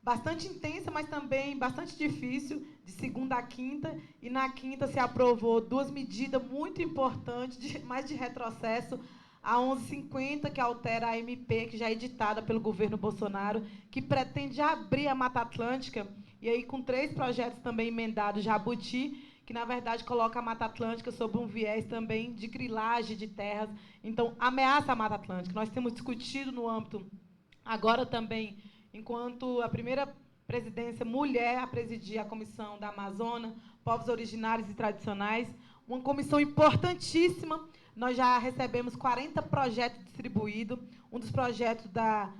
bastante intensa, mas também bastante difícil, de segunda a quinta, e na quinta se aprovou 2 medidas muito importantes, mais de retrocesso, a 1150, que altera a MP, que já é editada pelo governo Bolsonaro, que pretende abrir a Mata Atlântica, e aí com 3 projetos também emendados, Jabuti, que, na verdade, coloca a Mata Atlântica sob um viés também de grilagem de terras. Então, ameaça a Mata Atlântica. Nós temos discutido no âmbito, agora também, enquanto a primeira presidência mulher a presidir a Comissão da Amazônia, Povos Originários e Tradicionais, uma comissão importantíssima. Nós já recebemos 40 projetos distribuídos. Um dos projetos da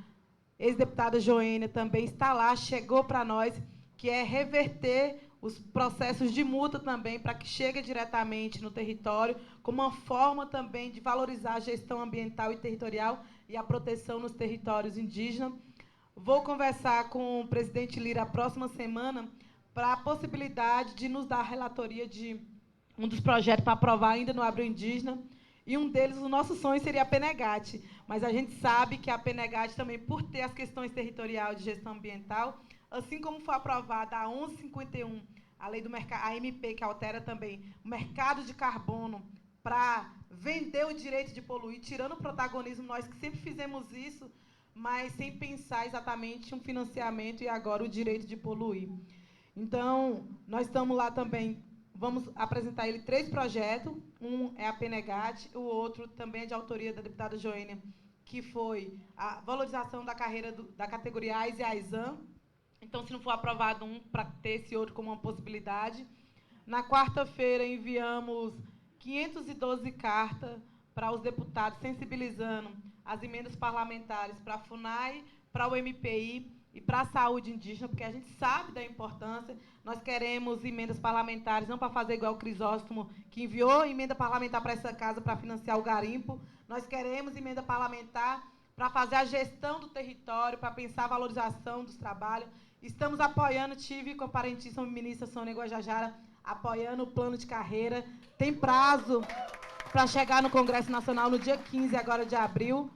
ex-deputada Joênia também está lá, chegou para nós, que é reverter os processos de multa também, para que chegue diretamente no território, como uma forma também de valorizar a gestão ambiental e territorial e a proteção nos territórios indígenas. Vou conversar com o presidente Lira a próxima semana para a possibilidade de nos dar a relatoria de um dos projetos para aprovar ainda no Abril Indígena, e um deles, o nosso sonho seria a Penegate, mas a gente sabe que a Penegate também, por ter as questões territoriais de gestão ambiental, assim como foi aprovada a 1151, a lei do mercado, a MP, que altera também o mercado de carbono para vender o direito de poluir, tirando o protagonismo, nós que sempre fizemos isso, mas sem pensar exatamente um financiamento e agora o direito de poluir. Então, nós estamos lá também, vamos apresentar ele 3 projetos, um é a Penegate, o outro também é de autoria da deputada Joênia, que foi a valorização da carreira da categoria AIS e AISAM. Então, se não for aprovado um, para ter esse outro como uma possibilidade. Na quarta-feira, enviamos 512 cartas para os deputados, sensibilizando as emendas parlamentares para a FUNAI, para o MPI e para a saúde indígena, porque a gente sabe da importância. Nós queremos emendas parlamentares, não para fazer igual o Crisóstomo, que enviou emenda parlamentar para essa casa para financiar o garimpo. Nós queremos emenda parlamentar para fazer a gestão do território, para pensar a valorização dos trabalhos. Estamos apoiando, tive com a parentíssima ministra Sônia Guajajara, apoiando o plano de carreira. Tem prazo para chegar no Congresso Nacional no dia 15, agora de abril.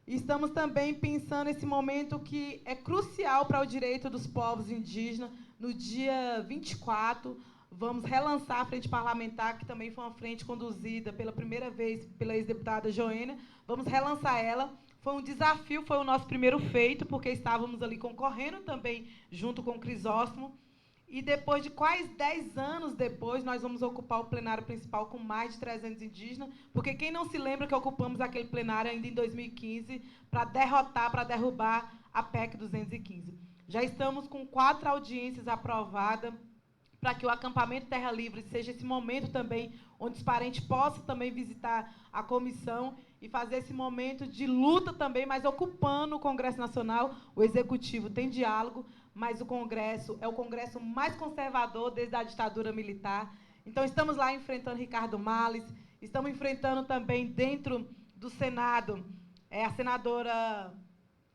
Estamos também pensando nesse momento que é crucial para o direito dos povos indígenas. No dia 24, vamos relançar a frente parlamentar, que também foi uma frente conduzida pela primeira vez pela ex-deputada Joênia. Vamos relançar ela. Foi um desafio, foi o nosso primeiro feito, porque estávamos ali concorrendo também junto com o Crisóstomo. E depois de quase 10 anos depois, nós vamos ocupar o plenário principal com mais de 300 indígenas, porque quem não se lembra que ocupamos aquele plenário ainda em 2015 para derrubar a PEC 215. Já estamos com 4 audiências aprovadas para que o acampamento Terra Livre seja esse momento também onde os parentes possam também visitar a comissão e fazer esse momento de luta também, mas ocupando o Congresso Nacional. O Executivo tem diálogo, mas o Congresso é o Congresso mais conservador desde a ditadura militar. Então, estamos lá enfrentando Ricardo Malles, estamos enfrentando também dentro do Senado a senadora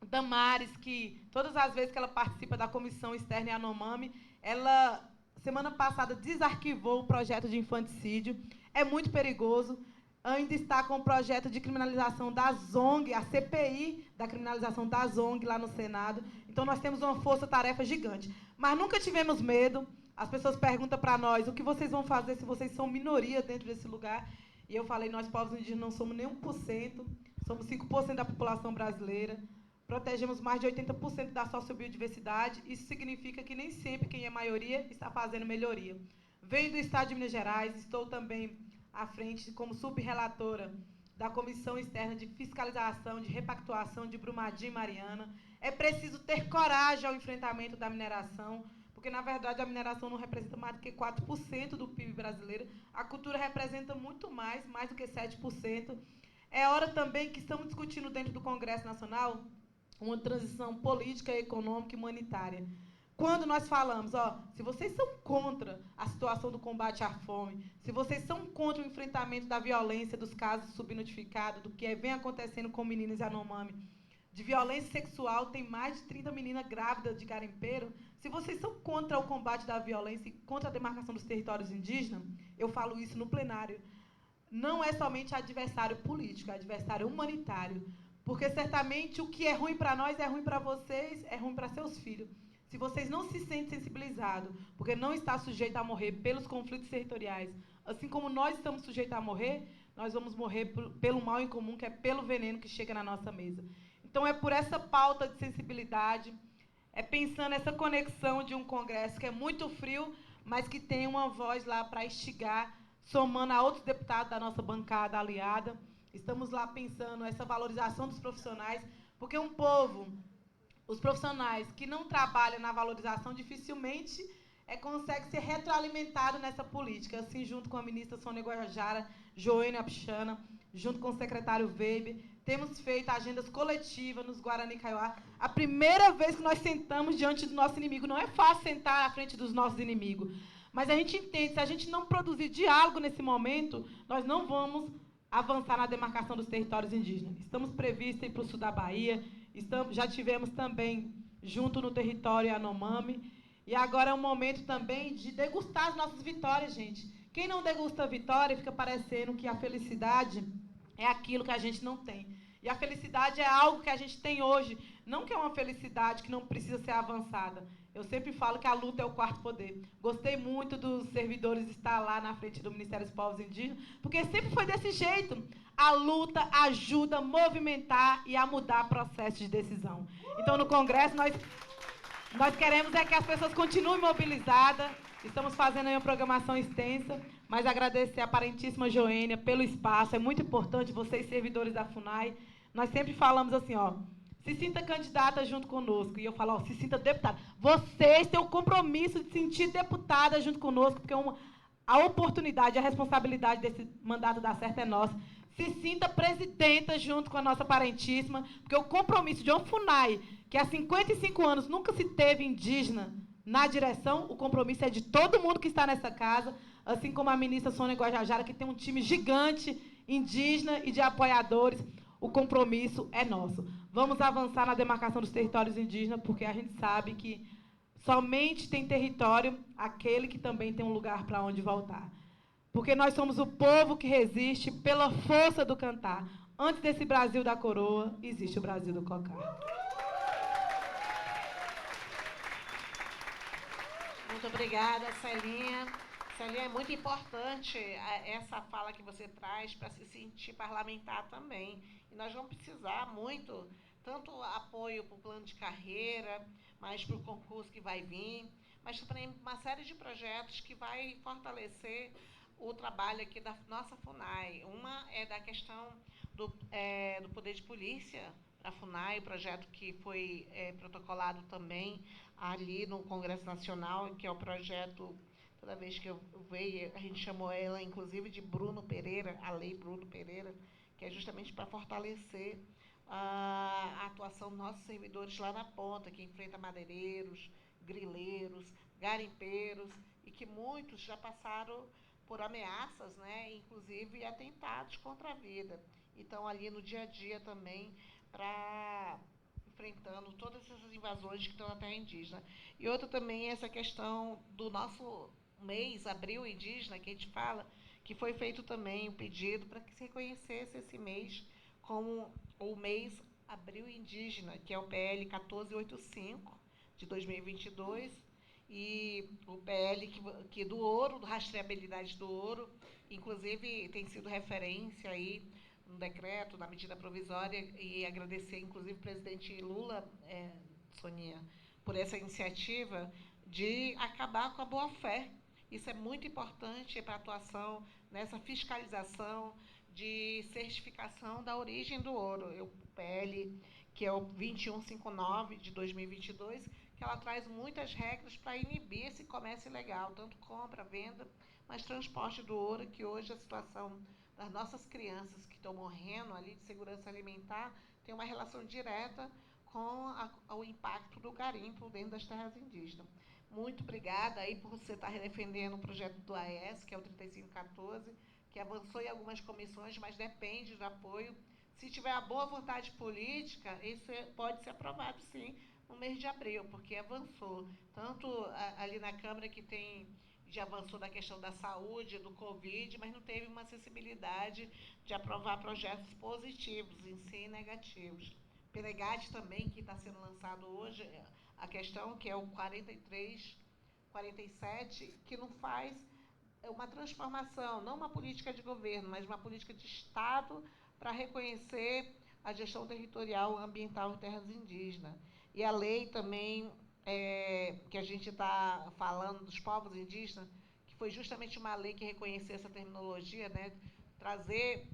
Damares, que todas as vezes que ela participa da Comissão Externa Yanomami, ela, semana passada, desarquivou o projeto de infanticídio. É muito perigoso. Ainda está com o projeto de criminalização da ZONG, a CPI da criminalização da ZONG lá no Senado. Então, nós temos uma força-tarefa gigante. Mas nunca tivemos medo. As pessoas perguntam para nós o que vocês vão fazer se vocês são minoria dentro desse lugar. E eu falei, nós, povos indígenas, não somos nem 1%, somos 5% da população brasileira. Protegemos mais de 80% da sociobiodiversidade. Isso significa que nem sempre quem é maioria está fazendo melhoria. Venho do Estado de Minas Gerais, estou também à frente como subrelatora da Comissão Externa de Fiscalização, de Repactuação de Brumadinho e Mariana. É preciso ter coragem ao enfrentamento da mineração, porque, na verdade, a mineração não representa mais do que 4% do PIB brasileiro. A cultura representa muito mais do que 7%. É hora também que estamos discutindo dentro do Congresso Nacional uma transição política, econômica e humanitária. Quando nós falamos, se vocês são contra a situação do combate à fome, se vocês são contra o enfrentamento da violência, dos casos subnotificados, do que vem acontecendo com meninas Yanomami, de violência sexual, tem mais de 30 meninas grávidas de garimpeiro, se vocês são contra o combate da violência e contra a demarcação dos territórios indígenas, eu falo isso no plenário, não é somente adversário político, é adversário humanitário, porque certamente o que é ruim para nós é ruim para vocês, é ruim para seus filhos. Se vocês não se sentem sensibilizados, porque não está sujeito a morrer pelos conflitos territoriais, assim como nós estamos sujeitos a morrer, nós vamos morrer pelo mal em comum, que é pelo veneno que chega na nossa mesa. Então, é por essa pauta de sensibilidade, é pensando nessa conexão de um Congresso que é muito frio, mas que tem uma voz lá para instigar, somando a outros deputados da nossa bancada aliada. Estamos lá pensando essa valorização dos profissionais, porque um povo... Os profissionais que não trabalham na valorização dificilmente conseguem ser retroalimentados nessa política. Assim, junto com a ministra Sônia Guajajara, Joênia Apixana, junto com o secretário Weber, temos feito agendas coletivas nos Guarani Kaiowá. A primeira vez que nós sentamos diante do nosso inimigo. Não é fácil sentar à frente dos nossos inimigos. Mas a gente entende, se a gente não produzir diálogo nesse momento, nós não vamos avançar na demarcação dos territórios indígenas. Estamos previstos para o sul da Bahia, já tivemos também junto no território Yanomami, e agora é um momento também de degustar as nossas vitórias, gente. Quem não degusta a vitória fica parecendo que a felicidade é aquilo que a gente não tem. E a felicidade é algo que a gente tem hoje, não que é uma felicidade que não precisa ser avançada. Eu sempre falo que a luta é o quarto poder. Gostei muito dos servidores estar lá na frente do Ministério dos Povos Indígenas, porque sempre foi desse jeito. A luta ajuda a movimentar e a mudar processos de decisão. Então, no Congresso, nós queremos é que as pessoas continuem mobilizadas. Estamos fazendo aí uma programação extensa, mas agradecer a parentíssima Joênia pelo espaço. É muito importante, vocês, servidores da FUNAI. Nós sempre falamos assim, ó, se sinta candidata junto conosco. E eu falo, ó, se sinta deputada. Vocês têm o compromisso de se sentir deputada junto conosco, porque a oportunidade, a responsabilidade desse mandato dar certo é nossa. Se sinta presidenta junto com a nossa parentíssima, porque o compromisso de uma FUNAI, que há 55 anos nunca se teve indígena na direção, o compromisso é de todo mundo que está nessa casa, assim como a ministra Sônia Guajajara, que tem um time gigante, indígena e de apoiadores. O compromisso é nosso. Vamos avançar na demarcação dos territórios indígenas, porque a gente sabe que somente tem território aquele que também tem um lugar para onde voltar. Porque nós somos o povo que resiste pela força do cantar. Antes desse Brasil da coroa, existe o Brasil do cocar. Muito obrigada, Celinha. Celinha, é muito importante essa fala que você traz para se sentir parlamentar também. E nós vamos precisar muito, tanto apoio para o plano de carreira, mas para o concurso que vai vir, mas também uma série de projetos que vai fortalecer o trabalho aqui da nossa FUNAI. Uma é da questão do poder de polícia para a FUNAI, o projeto que foi protocolado também ali no Congresso Nacional, que é o projeto, toda vez que eu vejo, a gente chamou ela, inclusive, de Bruno Pereira, a Lei Bruno Pereira, que é justamente para fortalecer a atuação dos nossos servidores lá na ponta, que enfrenta madeireiros, grileiros, garimpeiros, e que muitos já passaram por ameaças, né, inclusive atentados contra a vida. Então, ali no dia a dia também, enfrentando todas essas invasões que estão na terra indígena. E outra também é essa questão do nosso mês, Abril Indígena, que a gente fala, que foi feito também o pedido para que se reconhecesse esse mês como o mês Abril Indígena, que é o PL 1485, de 2022, e o PL que do ouro, do rastreabilidade do ouro, inclusive tem sido referência aí no decreto, na medida provisória, e agradecer, inclusive, o presidente Lula, Soninha, por essa iniciativa de acabar com a boa-fé. Isso é muito importante para a atuação nessa fiscalização de certificação da origem do ouro. O PL, que é o 2159 de 2022, que ela traz muitas regras para inibir esse comércio ilegal, tanto compra, venda, mas transporte do ouro, que hoje a situação das nossas crianças que estão morrendo ali de segurança alimentar tem uma relação direta com o impacto do garimpo dentro das terras indígenas. Muito obrigada aí por você estar defendendo o projeto do AES, que é o 3514, que avançou em algumas comissões, mas depende do apoio. Se tiver a boa vontade política, isso pode ser aprovado, sim, no mês de abril, porque avançou. Tanto ali na Câmara, que já avançou na questão da saúde, do Covid, mas não teve uma acessibilidade de aprovar projetos positivos, em si negativos. Peregate também, que está sendo lançado hoje, a questão que é o 4347, que não faz uma transformação, não uma política de governo, mas uma política de Estado para reconhecer a gestão territorial ambiental em terras indígenas. E a lei também, que a gente está falando dos povos indígenas, que foi justamente uma lei que reconheceu essa terminologia, né, trazer,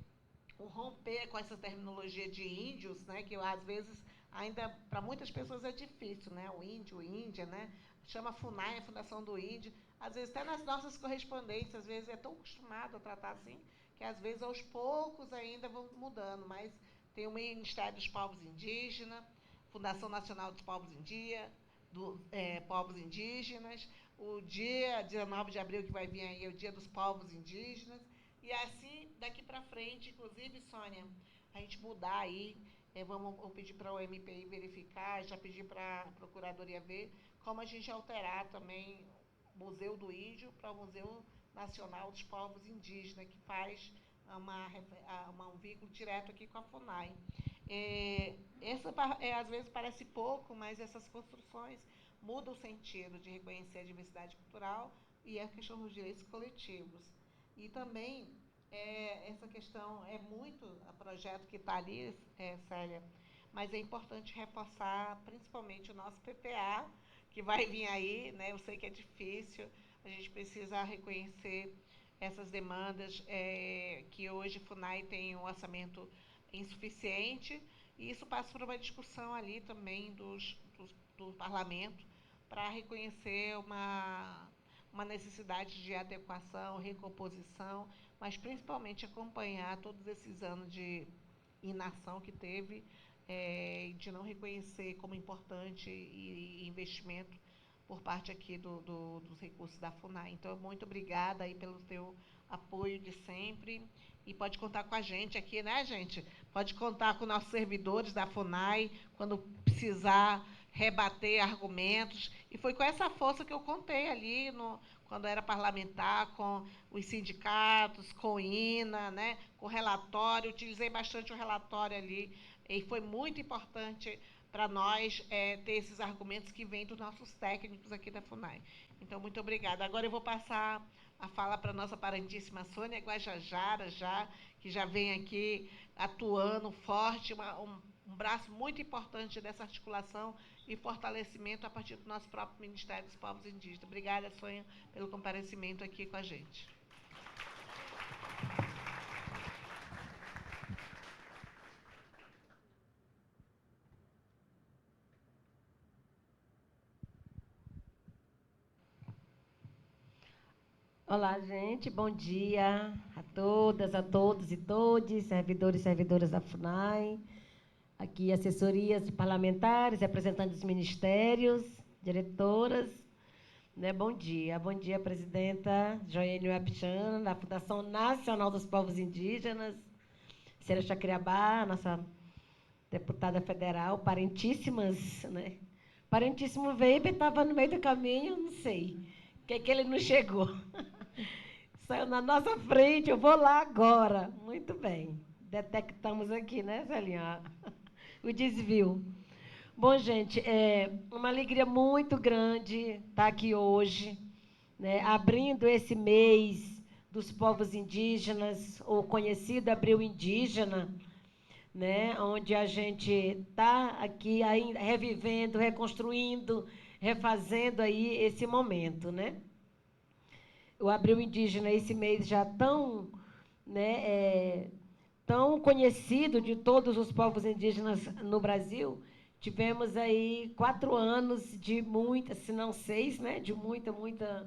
romper com essa terminologia de índios, né, que às vezes ainda para muitas pessoas é difícil, né, o índio, índia, né, chama FUNAI, a Fundação do Índio, às vezes até nas nossas correspondências, às vezes é tão acostumado a tratar assim, que às vezes aos poucos ainda vão mudando, mas tem o Ministério dos Povos Indígenas, Fundação Nacional dos Povos Indígenas, o dia 19 de abril que vai vir aí é o Dia dos Povos Indígenas, e assim, daqui para frente, inclusive, Sônia, a gente mudar aí, vou pedir para o MPI verificar, já pedi para a Procuradoria ver, como a gente alterar também o Museu do Índio para o Museu Nacional dos Povos Indígenas, que faz um vínculo direto aqui com a FUNAI. Às vezes parece pouco, mas essas construções mudam o sentido de reconhecer a diversidade cultural e a questão dos direitos coletivos. E também, essa questão é muito o projeto que está ali, Célia, mas é importante reforçar principalmente o nosso PPA, que vai vir aí, né? Eu sei que é difícil, a gente precisa reconhecer essas demandas, que hoje a FUNAI tem um orçamento insuficiente, e isso passa por uma discussão ali também do parlamento para reconhecer uma necessidade de adequação, recomposição, mas principalmente acompanhar todos esses anos de inação que teve, de não reconhecer como importante e investimento por parte aqui dos recursos da FUNAI. Então, muito obrigada aí pelo teu apoio de sempre, e pode contar com a gente aqui, né, gente? Pode contar com nossos servidores da FUNAI, quando precisar rebater argumentos, e foi com essa força que eu contei ali, quando era parlamentar, com os sindicatos, com o INA, né, com o relatório, utilizei bastante o relatório ali, e foi muito importante para nós ter esses argumentos que vêm dos nossos técnicos aqui da FUNAI. Então, muito obrigada. Agora eu vou passar a fala para a nossa parentíssima Sônia Guajajara, que já vem aqui atuando forte, um braço muito importante dessa articulação e fortalecimento a partir do nosso próprio Ministério dos Povos Indígenas. Obrigada, Sônia, pelo comparecimento aqui com a gente. Olá, gente. Bom dia a todas, a todos e todes, servidores e servidoras da FUNAI, aqui assessorias parlamentares, representantes dos ministérios, diretoras. Né? Bom dia, presidenta Joênia Uapixana, da Fundação Nacional dos Povos Indígenas, Cira Chacriabá, nossa deputada federal, parentíssimas, né? Parentíssimo Weber estava no meio do caminho, não sei, que ele não chegou. Saiu na nossa frente, eu vou lá agora. Muito bem. Detectamos aqui, né, Celinha? O desvio. Bom, gente, é uma alegria muito grande estar aqui hoje, né, abrindo esse mês dos povos indígenas, o conhecido Abril Indígena, né, onde a gente está aqui ainda revivendo, reconstruindo, refazendo aí esse momento, né? O Abril Indígena, esse mês já tão, né, tão conhecido de todos os povos indígenas no Brasil, tivemos aí 4 anos de muita, se não 6, né, de muita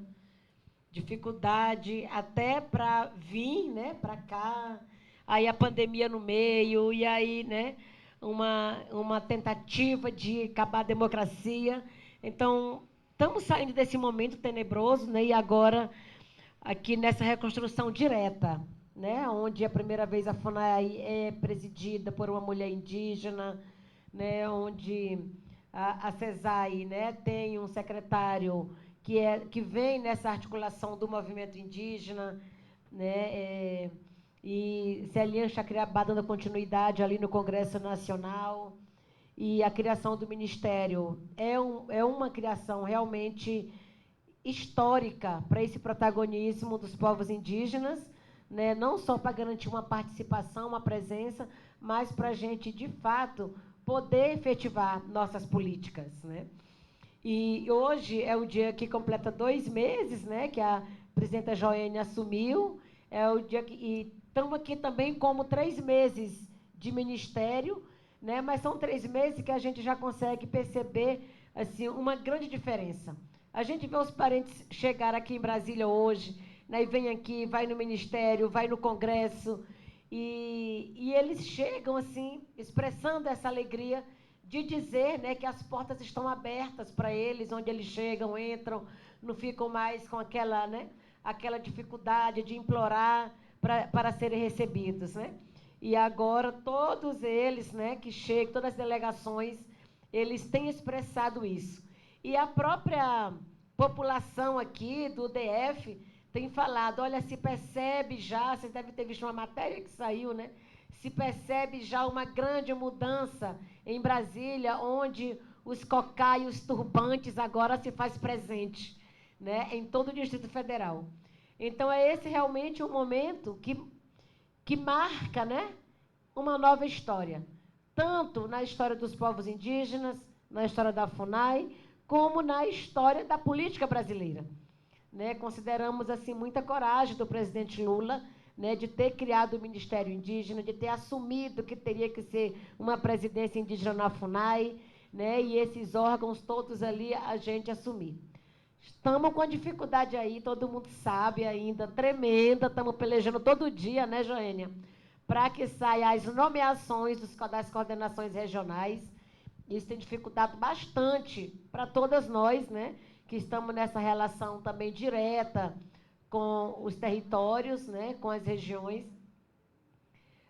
dificuldade até para vir, né, para cá, aí a pandemia no meio, e aí, né, uma tentativa de acabar a democracia. Então, estamos saindo desse momento tenebroso, né, e agora aqui nessa reconstrução direta, né, onde a primeira vez a FUNAI é presidida por uma mulher indígena, né, onde a CESAI, né, tem um secretário que vem nessa articulação do movimento indígena, né, e Celinha Chacriabá dando continuidade ali no Congresso Nacional, e a criação do Ministério é uma criação realmente histórica para esse protagonismo dos povos indígenas, né, não só para garantir uma participação, uma presença, mas para a gente, de fato, poder efetivar nossas políticas, né? E hoje é o dia que completa 2 meses, né, que a presidenta Joênia assumiu, é o dia e estamos aqui também como 3 meses de ministério, né, mas são 3 meses que a gente já consegue perceber assim, uma grande diferença. A gente vê os parentes chegar aqui em Brasília hoje, né, e vem aqui, vai no Ministério, vai no Congresso, E eles chegam, assim, expressando essa alegria de dizer, né, que as portas estão abertas para eles, onde eles chegam, entram, não ficam mais com aquela, né, aquela dificuldade de implorar para serem recebidos, né? E agora todos eles, né, que chegam, todas as delegações, eles têm expressado isso. E a própria população aqui do DF tem falado, olha, se percebe já, vocês devem ter visto uma matéria que saiu, né? Se percebe já uma grande mudança em Brasília, onde os cocá e os turbantes agora se faz presente, né, em todo o Distrito Federal. Então, é esse realmente um momento que marca, né, uma nova história, tanto na história dos povos indígenas, na história da FUNAI, como na história da política brasileira. Né? Consideramos assim muita coragem do presidente Lula, né, de ter criado o Ministério Indígena, de ter assumido que teria que ser uma presidência indígena na FUNAI, né, e esses órgãos todos ali a gente assumir. Estamos com a dificuldade aí, todo mundo sabe ainda, tremenda, estamos pelejando todo dia, né, Joênia, para que saiam as nomeações das coordenações regionais. Isso tem dificultado bastante para todas nós, né, que estamos nessa relação também direta com os territórios, né, com as regiões.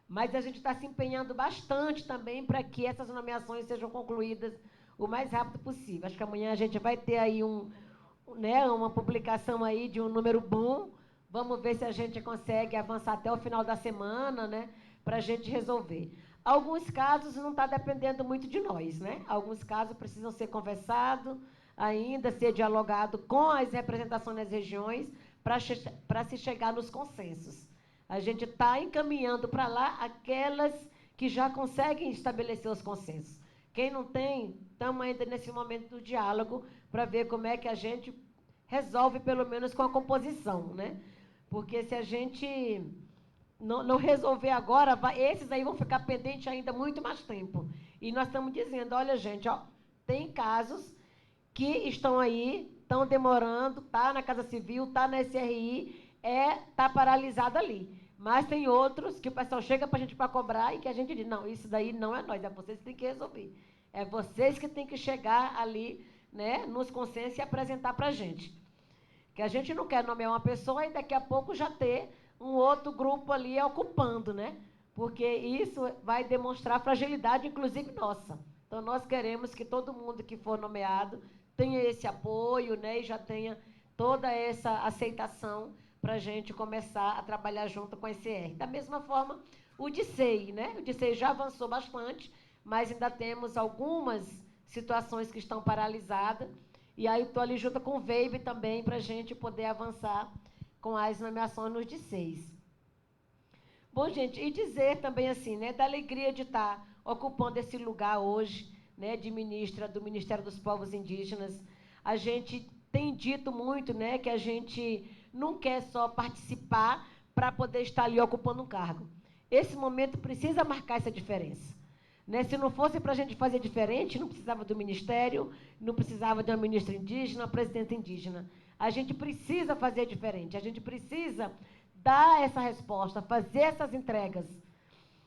Mas a gente está se empenhando bastante também para que essas nomeações sejam concluídas o mais rápido possível. Acho que amanhã a gente vai ter aí uma publicação aí de um número bom. Vamos ver se a gente consegue avançar até o final da semana, né, para a gente resolver. Alguns casos não está dependendo muito de nós, né? Alguns casos precisam ser conversados, ainda ser dialogado com as representações das regiões para se chegar nos consensos. A gente está encaminhando para lá aquelas que já conseguem estabelecer os consensos. Quem não tem, estamos ainda nesse momento do diálogo para ver como é que a gente resolve, pelo menos com a composição, né? Porque se a gente não resolver agora, esses aí vão ficar pendentes ainda muito mais tempo. E nós estamos dizendo, olha, gente, ó, tem casos que estão aí, estão demorando, está na Casa Civil, está na SRI, está paralisado ali. Mas tem outros que o pessoal chega para a gente para cobrar e que a gente diz, não, isso daí não é nós, é vocês que têm que resolver. É vocês que têm que chegar ali, né, nos consensos e apresentar para a gente. Que a gente não quer nomear uma pessoa e daqui a pouco já ter um outro grupo ali ocupando, né? Porque isso vai demonstrar fragilidade, inclusive nossa. Então, nós queremos que todo mundo que for nomeado tenha esse apoio, né, e já tenha toda essa aceitação para a gente começar a trabalhar junto com a ECR. Da mesma forma, o DICEI, né? O DICEI já avançou bastante, mas ainda temos algumas situações que estão paralisadas, e aí estou ali junto com o VEIB também para a gente poder avançar com as nomeações nos DICEIs. Bom, gente, e dizer também assim, né, da alegria de estar ocupando esse lugar hoje, né, de ministra do Ministério dos Povos Indígenas. A gente tem dito muito, né, que a gente não quer só participar para poder estar ali ocupando um cargo. Esse momento precisa marcar essa diferença. Né? Se não fosse para a gente fazer diferente, não precisava do ministério, não precisava de uma ministra indígena, uma presidenta indígena. A gente precisa fazer diferente, a gente precisa dar essa resposta, fazer essas entregas,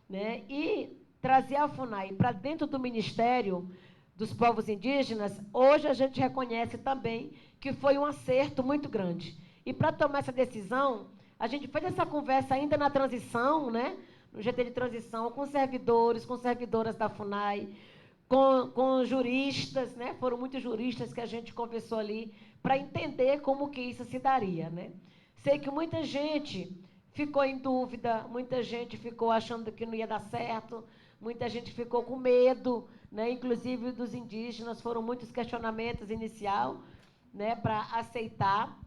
né? E trazer a FUNAI para dentro do Ministério dos Povos Indígenas. Hoje a gente reconhece também que foi um acerto muito grande. E para tomar essa decisão, a gente fez essa conversa ainda na transição, né? No GT de transição, com servidores, com servidoras da FUNAI, com juristas, né? Foram muitos juristas que a gente conversou ali para entender como que isso se daria, né? Sei que muita gente ficou em dúvida, muita gente ficou achando que não ia dar certo, muita gente ficou com medo, né? Inclusive dos indígenas, foram muitos questionamentos inicial, né, para aceitar.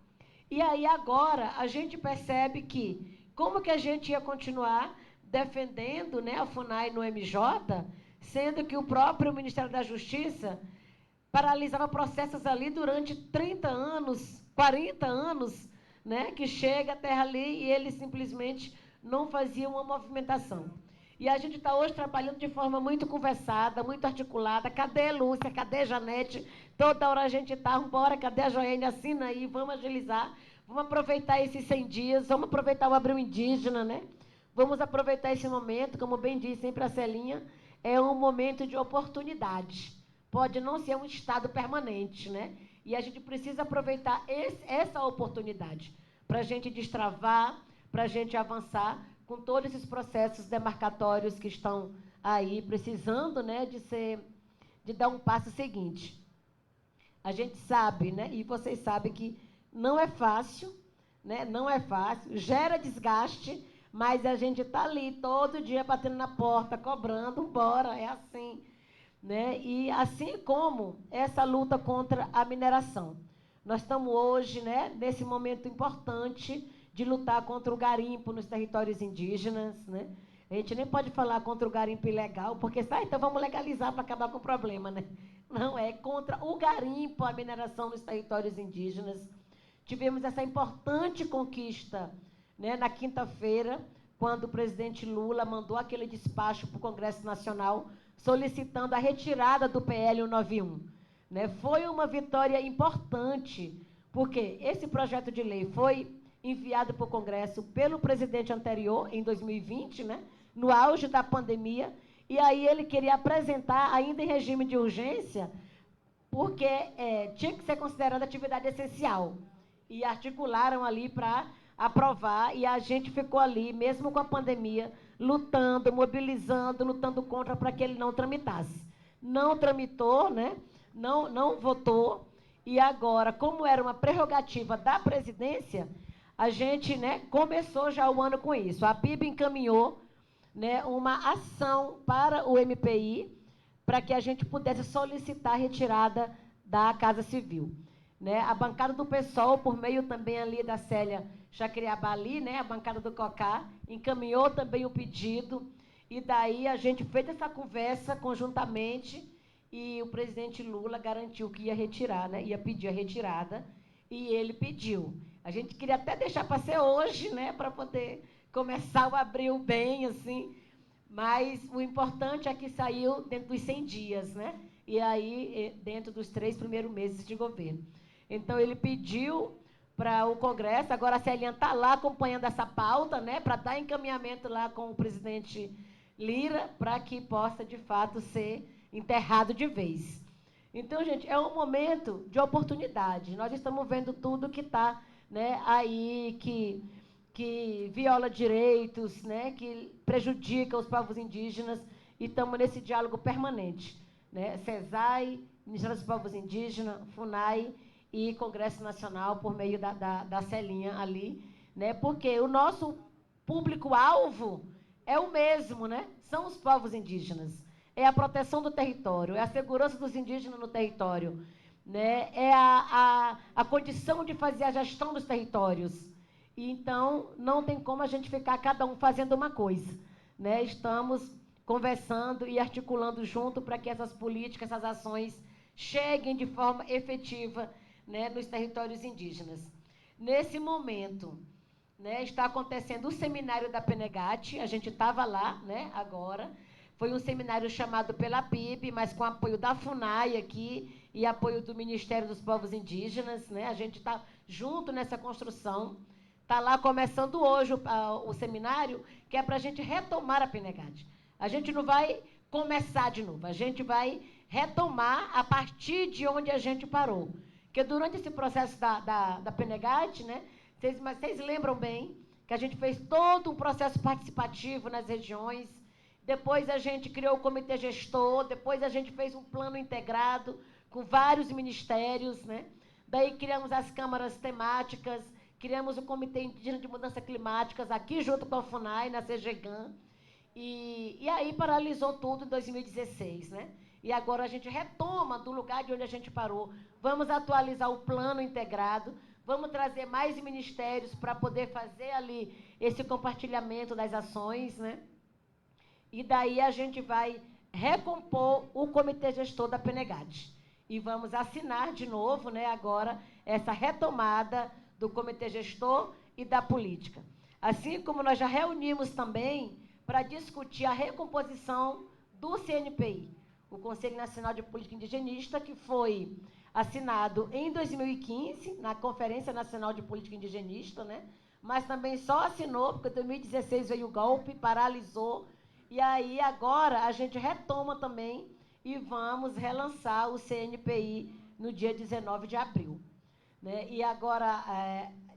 E aí agora a gente percebe que como que a gente ia continuar defendendo, né, a FUNAI no MJ, sendo que o próprio Ministério da Justiça paralisava processos ali durante 30 anos, 40 anos, né, que chega a terra ali e eles simplesmente não faziam uma movimentação. E a gente está hoje trabalhando de forma muito conversada, muito articulada. Cadê a Lúcia? Cadê a Janete? Toda hora a gente está, embora, cadê a Joênia? Assina aí, vamos agilizar. Vamos aproveitar esses 100 dias, vamos aproveitar o Abril Indígena, né? vamos aproveitar esse momento, como bem disse sempre a Celinha, é um momento de oportunidade. Pode não ser um estado permanente, né? E a gente precisa aproveitar essa oportunidade para a gente destravar, para a gente avançar com todos esses processos demarcatórios que estão aí precisando, né, de dar um passo seguinte. A gente sabe, né, e vocês sabem que não é fácil, né, não é fácil, gera desgaste, mas a gente está ali todo dia batendo na porta, cobrando, bora, é assim, né? E assim como essa luta contra a mineração. Nós estamos hoje, né, nesse momento importante de lutar contra o garimpo nos territórios indígenas, né? A gente nem pode falar contra o garimpo ilegal, porque então vamos legalizar para acabar com o problema, né? Não, é contra o garimpo, a mineração nos territórios indígenas. Tivemos essa importante conquista, né, na quinta-feira, quando o presidente Lula mandou aquele despacho para o Congresso Nacional solicitando a retirada do PL 191. Né? Foi uma vitória importante, porque esse projeto de lei foi enviado para o Congresso pelo presidente anterior, em 2020, né, no auge da pandemia, e aí ele queria apresentar, ainda em regime de urgência, porque tinha que ser considerada atividade essencial. E articularam ali para aprovar, e a gente ficou ali, mesmo com a pandemia, lutando, mobilizando, lutando contra para que ele não tramitasse. Não tramitou, né? Não votou, e agora, como era uma prerrogativa da presidência, a gente, né, começou já o ano com isso. A PIB encaminhou, né, uma ação para o MPI, para que a gente pudesse solicitar a retirada da Casa Civil. Né? A bancada do PSOL, por meio também ali da Célia Chacriabali, né, a bancada do COCA, encaminhou também o pedido, e daí a gente fez essa conversa conjuntamente, e o presidente Lula garantiu que ia retirar, né, ia pedir a retirada, e ele pediu. A gente queria até deixar para ser hoje, né, para poder começar o abril bem, assim, mas o importante é que saiu dentro dos 100 dias, né, e aí dentro dos 3 primeiros meses de governo. Então, ele pediu para o Congresso, agora a Celinha está lá acompanhando essa pauta, né, para dar encaminhamento lá com o presidente Lira, para que possa, de fato, ser enterrado de vez. Então, gente, é um momento de oportunidade. Nós estamos vendo tudo que está, né, aí, que viola direitos, né, que prejudica os povos indígenas, e estamos nesse diálogo permanente. Né, CESAI, Ministério dos Povos Indígenas, FUNAI, e Congresso Nacional, por meio da Celinha ali, né? Porque o nosso público-alvo é o mesmo, né? São os povos indígenas. É a proteção do território, é a segurança dos indígenas no território, né? É a condição de fazer a gestão dos territórios. E, então, não tem como a gente ficar cada um fazendo uma coisa. Né? Estamos conversando e articulando junto para que essas políticas, essas ações cheguem de forma efetiva, né, nos territórios indígenas. Nesse momento, né, está acontecendo o seminário da Penegate, a gente estava lá, né, agora, foi um seminário chamado pela PIB, mas com apoio da FUNAI aqui, e apoio do Ministério dos Povos Indígenas, né, a gente está junto nessa construção, está lá começando hoje o seminário, que é para a gente retomar a Penegate. A gente não vai começar de novo, a gente vai retomar a partir de onde a gente parou. Porque durante esse processo da Penegate, né, vocês lembram bem que a gente fez todo um processo participativo nas regiões, depois a gente criou o comitê gestor, depois a gente fez um plano integrado com vários ministérios, né? Daí criamos as câmaras temáticas, criamos o Comitê Indígena de Mudança Climáticas aqui junto com a FUNAI, na CGGAN, e aí paralisou tudo em 2016, né? E agora a gente retoma do lugar de onde a gente parou. Vamos atualizar o plano integrado, vamos trazer mais ministérios para poder fazer ali esse compartilhamento das ações, né? E daí a gente vai recompor o comitê gestor da Penegate. E vamos assinar de novo, né, agora, essa retomada do comitê gestor e da política. Assim como nós já reunimos também para discutir a recomposição do CNPI, o Conselho Nacional de Política Indigenista, que foi assinado em 2015, na Conferência Nacional de Política Indigenista, né, mas também só assinou, porque em 2016 veio o golpe, paralisou, e aí agora a gente retoma também e vamos relançar o CNPI no dia 19 de abril. Né? E agora,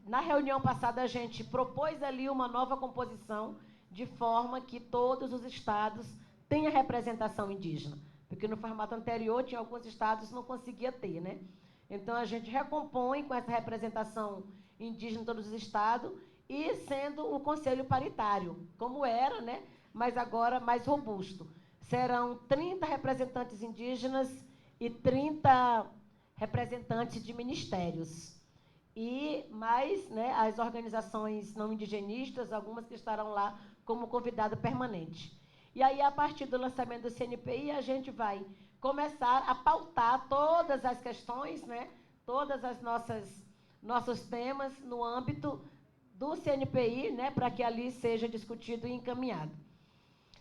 na reunião passada, a gente propôs ali uma nova composição, de forma que todos os estados tenham representação indígena, porque no formato anterior tinha alguns estados que não conseguia ter, né? Então, a gente recompõe com essa representação indígena em todos os estados e sendo o conselho paritário, como era, né? Mas agora mais robusto. Serão 30 representantes indígenas e 30 representantes de ministérios. E mais, né, as organizações não indigenistas, algumas que estarão lá como convidada permanente. E aí, a partir do lançamento do CNPI, a gente vai começar a pautar todas as questões, né, todas as nossos temas no âmbito do CNPI, né, para que ali seja discutido e encaminhado.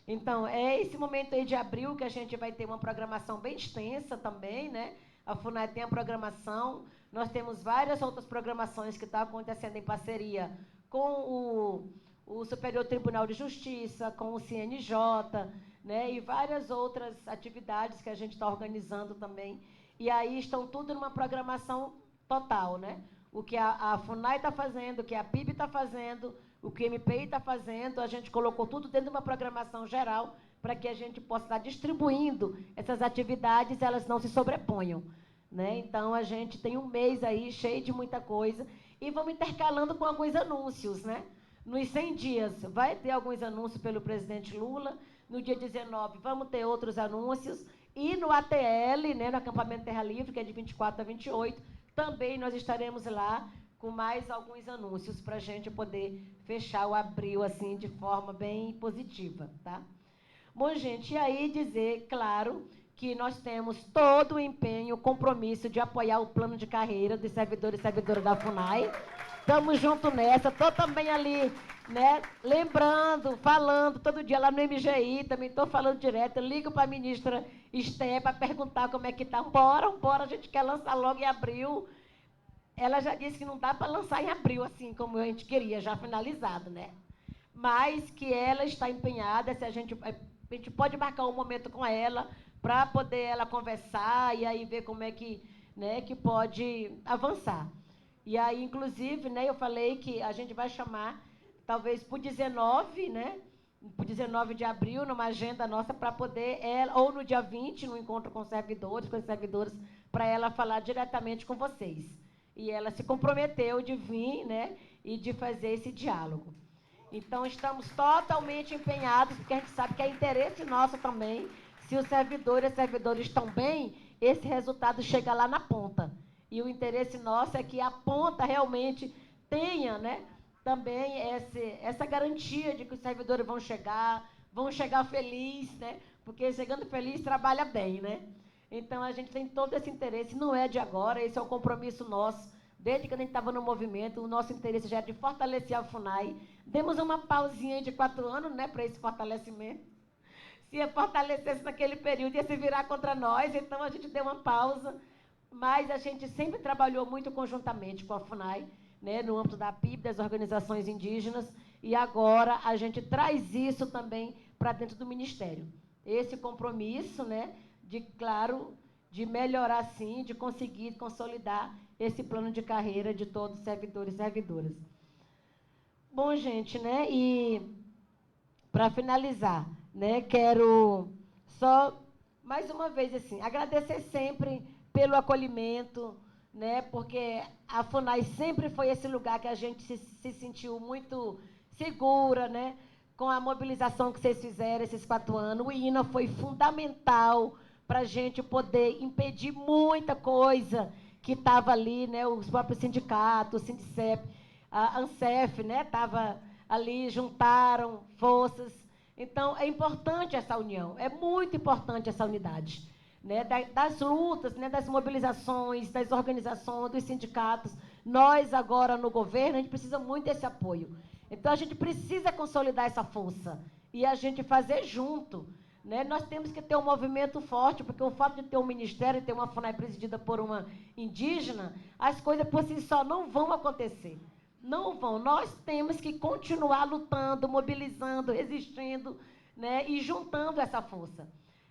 Então, é esse momento aí de abril que a gente vai ter uma programação bem extensa também, né? A FUNAI tem a programação, nós temos várias outras programações que estão acontecendo em parceria com o Superior Tribunal de Justiça, com o CNJ, né? E várias outras atividades que a gente está organizando também. E aí estão tudo numa programação total, né? O que a FUNAI está fazendo, o que a PIB está fazendo, o que o MPI está fazendo, a gente colocou tudo dentro de uma programação geral para que a gente possa estar distribuindo essas atividades, elas não se sobreponham. Né? Então, a gente tem um mês aí cheio de muita coisa e vamos intercalando com alguns anúncios. Né? Nos 100 dias vai ter alguns anúncios pelo presidente Lula, no dia 19 vamos ter outros anúncios e no ATL, né, no Acampamento Terra Livre, que é de 24 a 28, também nós estaremos lá com mais alguns anúncios para a gente poder fechar o abril assim, de forma bem positiva. Tá? Bom, gente, e aí dizer, claro, que nós temos todo o empenho, o compromisso de apoiar o plano de carreira dos servidores e servidoras da FUNAI. Estamos juntos nessa. Estou também ali, né, lembrando, falando todo dia lá no MGI, também estou falando direto. Eu ligo para a ministra Esté para perguntar como é que está. Bora, a gente quer lançar logo em abril. Ela já disse que não dá para lançar em abril, assim como a gente queria, já finalizado, né? Mas que ela está empenhada, se a gente pode marcar um momento com ela para poder ela conversar e aí ver como é que, né, que pode avançar. E aí, inclusive, né, eu falei que a gente vai chamar, talvez por 19, né, por 19 de abril, numa agenda nossa, para poder ela, ou no dia 20, no encontro com os servidores, para ela falar diretamente com vocês. E ela se comprometeu de vir, né, e de fazer esse diálogo. Então, estamos totalmente empenhados, porque a gente sabe que é interesse nosso também, se os servidores e as servidoras estão bem, esse resultado chega lá na ponta. E o interesse nosso é que a ponta realmente tenha, né, também essa garantia de que os servidores vão chegar felizes, né, porque chegando feliz trabalha bem, né? Então, a gente tem todo esse interesse, não é de agora, esse é um compromisso nosso. Desde que a gente estava no movimento, o nosso interesse já é de fortalecer a FUNAI. Demos uma pausinha de 4 anos, né, para esse fortalecimento. Se fortalecesse naquele período, ia se virar contra nós, então a gente deu uma pausa. Mas a gente sempre trabalhou muito conjuntamente com a FUNAI, né, no âmbito da PIB, das organizações indígenas, e agora a gente traz isso também para dentro do Ministério. Esse compromisso, né, de melhorar, sim, de conseguir consolidar esse plano de carreira de todos os servidores e servidoras. Bom, gente, né, e para finalizar, né, quero só, mais uma vez, assim, agradecer sempre pelo acolhimento, né, porque a FUNAI sempre foi esse lugar que a gente se sentiu muito segura, né, com a mobilização que vocês fizeram esses 4 anos. O INA foi fundamental para a gente poder impedir muita coisa que estava ali, né, os próprios sindicatos, o Sindicep, a ANSEF, né, estava ali, juntaram forças. Então, é importante essa união, é muito importante essa unidade, né, das lutas, né, das mobilizações, das organizações, dos sindicatos. Nós, agora, no governo, a gente precisa muito desse apoio. Então, a gente precisa consolidar essa força e a gente fazer junto. Né? Nós temos que ter um movimento forte, porque o fato de ter um ministério, ter uma FUNAI presidida por uma indígena, as coisas por si só não vão acontecer. não vão. Nós temos que continuar lutando, mobilizando, resistindo, né, e juntando essa força.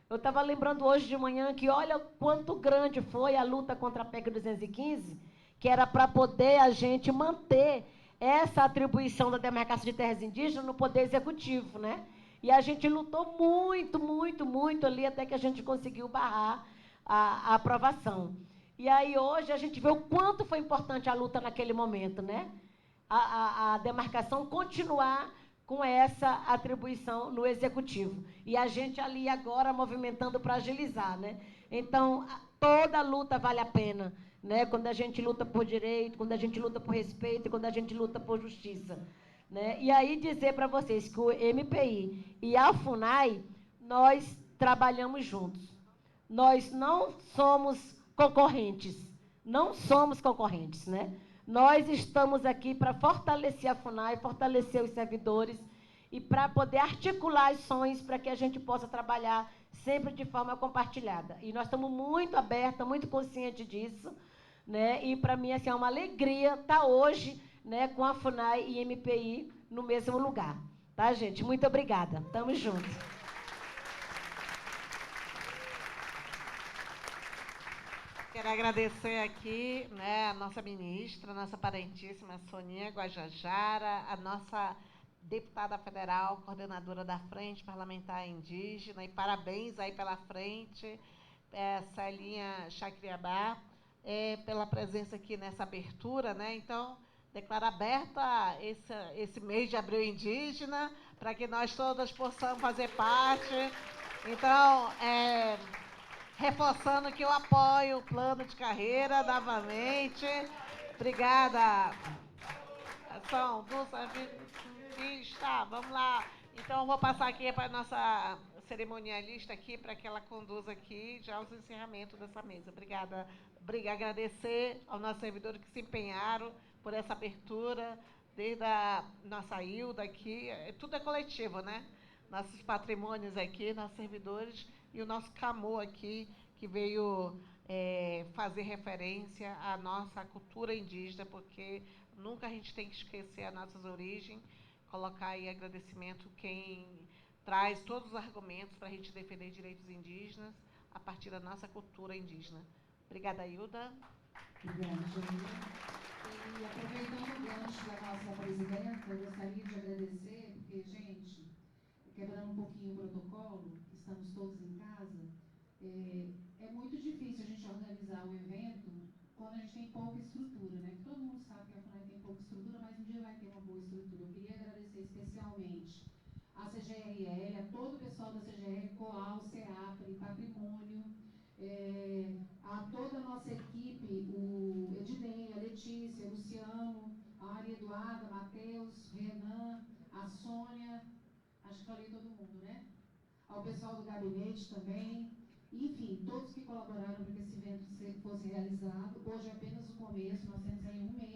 Eu estava lembrando hoje de manhã que olha quanto grande foi a luta contra a PEC 215, que era para poder a gente manter essa atribuição da demarcação de terras indígenas no Poder Executivo, né? E a gente lutou muito, muito, muito ali até que a gente conseguiu barrar a aprovação. E aí hoje a gente vê o quanto foi importante a luta naquele momento, né? A demarcação continuar com essa atribuição no Executivo. E a gente ali agora movimentando para agilizar, né? Então, toda luta vale a pena, né? Quando a gente luta por direito, quando a gente luta por respeito, quando a gente luta por justiça, né? E aí dizer para vocês que o MPI e a FUNAI, nós trabalhamos juntos. Nós não somos concorrentes, né? Nós estamos aqui para fortalecer a FUNAI, fortalecer os servidores e para poder articular ações para que a gente possa trabalhar sempre de forma compartilhada. E nós estamos muito abertas, muito conscientes disso, né? E para mim assim, é uma alegria estar hoje, né, com a FUNAI e MPI no mesmo lugar. Tá, gente? Muito obrigada. Tamo juntos. Quero agradecer aqui, né, a nossa ministra, a nossa parentíssima Sonia Guajajara, a nossa deputada federal, coordenadora da Frente Parlamentar Indígena, e parabéns aí pela frente, Celinha Chacriabá, pela presença aqui nessa abertura, né? Então, declaro aberta esse mês de abril indígena, para que nós todas possamos fazer parte. Então, reforçando que eu apoio o plano de carreira novamente. Obrigada. São duas vistas. Vamos lá. Então, eu vou passar aqui para a nossa cerimonialista aqui, para que ela conduza aqui já os encerramentos dessa mesa. Obrigada. Agradecer ao nosso servidor que se empenharam por essa abertura, desde a nossa Hilda aqui. Tudo é coletivo, né? Nossos patrimônios aqui, nossos servidores, e o nosso CAMU aqui, que veio fazer referência à nossa cultura indígena, porque nunca a gente tem que esquecer as nossas origens, colocar aí agradecimento quem traz todos os argumentos para a gente defender direitos indígenas a partir da nossa cultura indígena. Obrigada, Hilda. Obrigada, Jamila. E aproveitando o gancho da nossa presidenta, eu gostaria de agradecer, porque, gente, quebrando um pouquinho o protocolo, que estamos todos em casa, é muito difícil a gente organizar um evento quando a gente tem pouca estrutura, né? Todo mundo sabe que a FUNAI tem pouca estrutura, mas um dia vai ter uma boa estrutura. Eu queria agradecer especialmente a CGRL, a todo o pessoal da CGRL, COAL, CEAPRE, Patrimônio, a toda a nossa equipe, o Ednei, a Letícia, Luciano, a Maria Eduarda, Matheus, Renan, a Sônia, acho que falei todo mundo, né? Ao pessoal do gabinete também, enfim, todos que colaboraram para que esse evento fosse realizado. Hoje é apenas o começo, nós temos aí um mês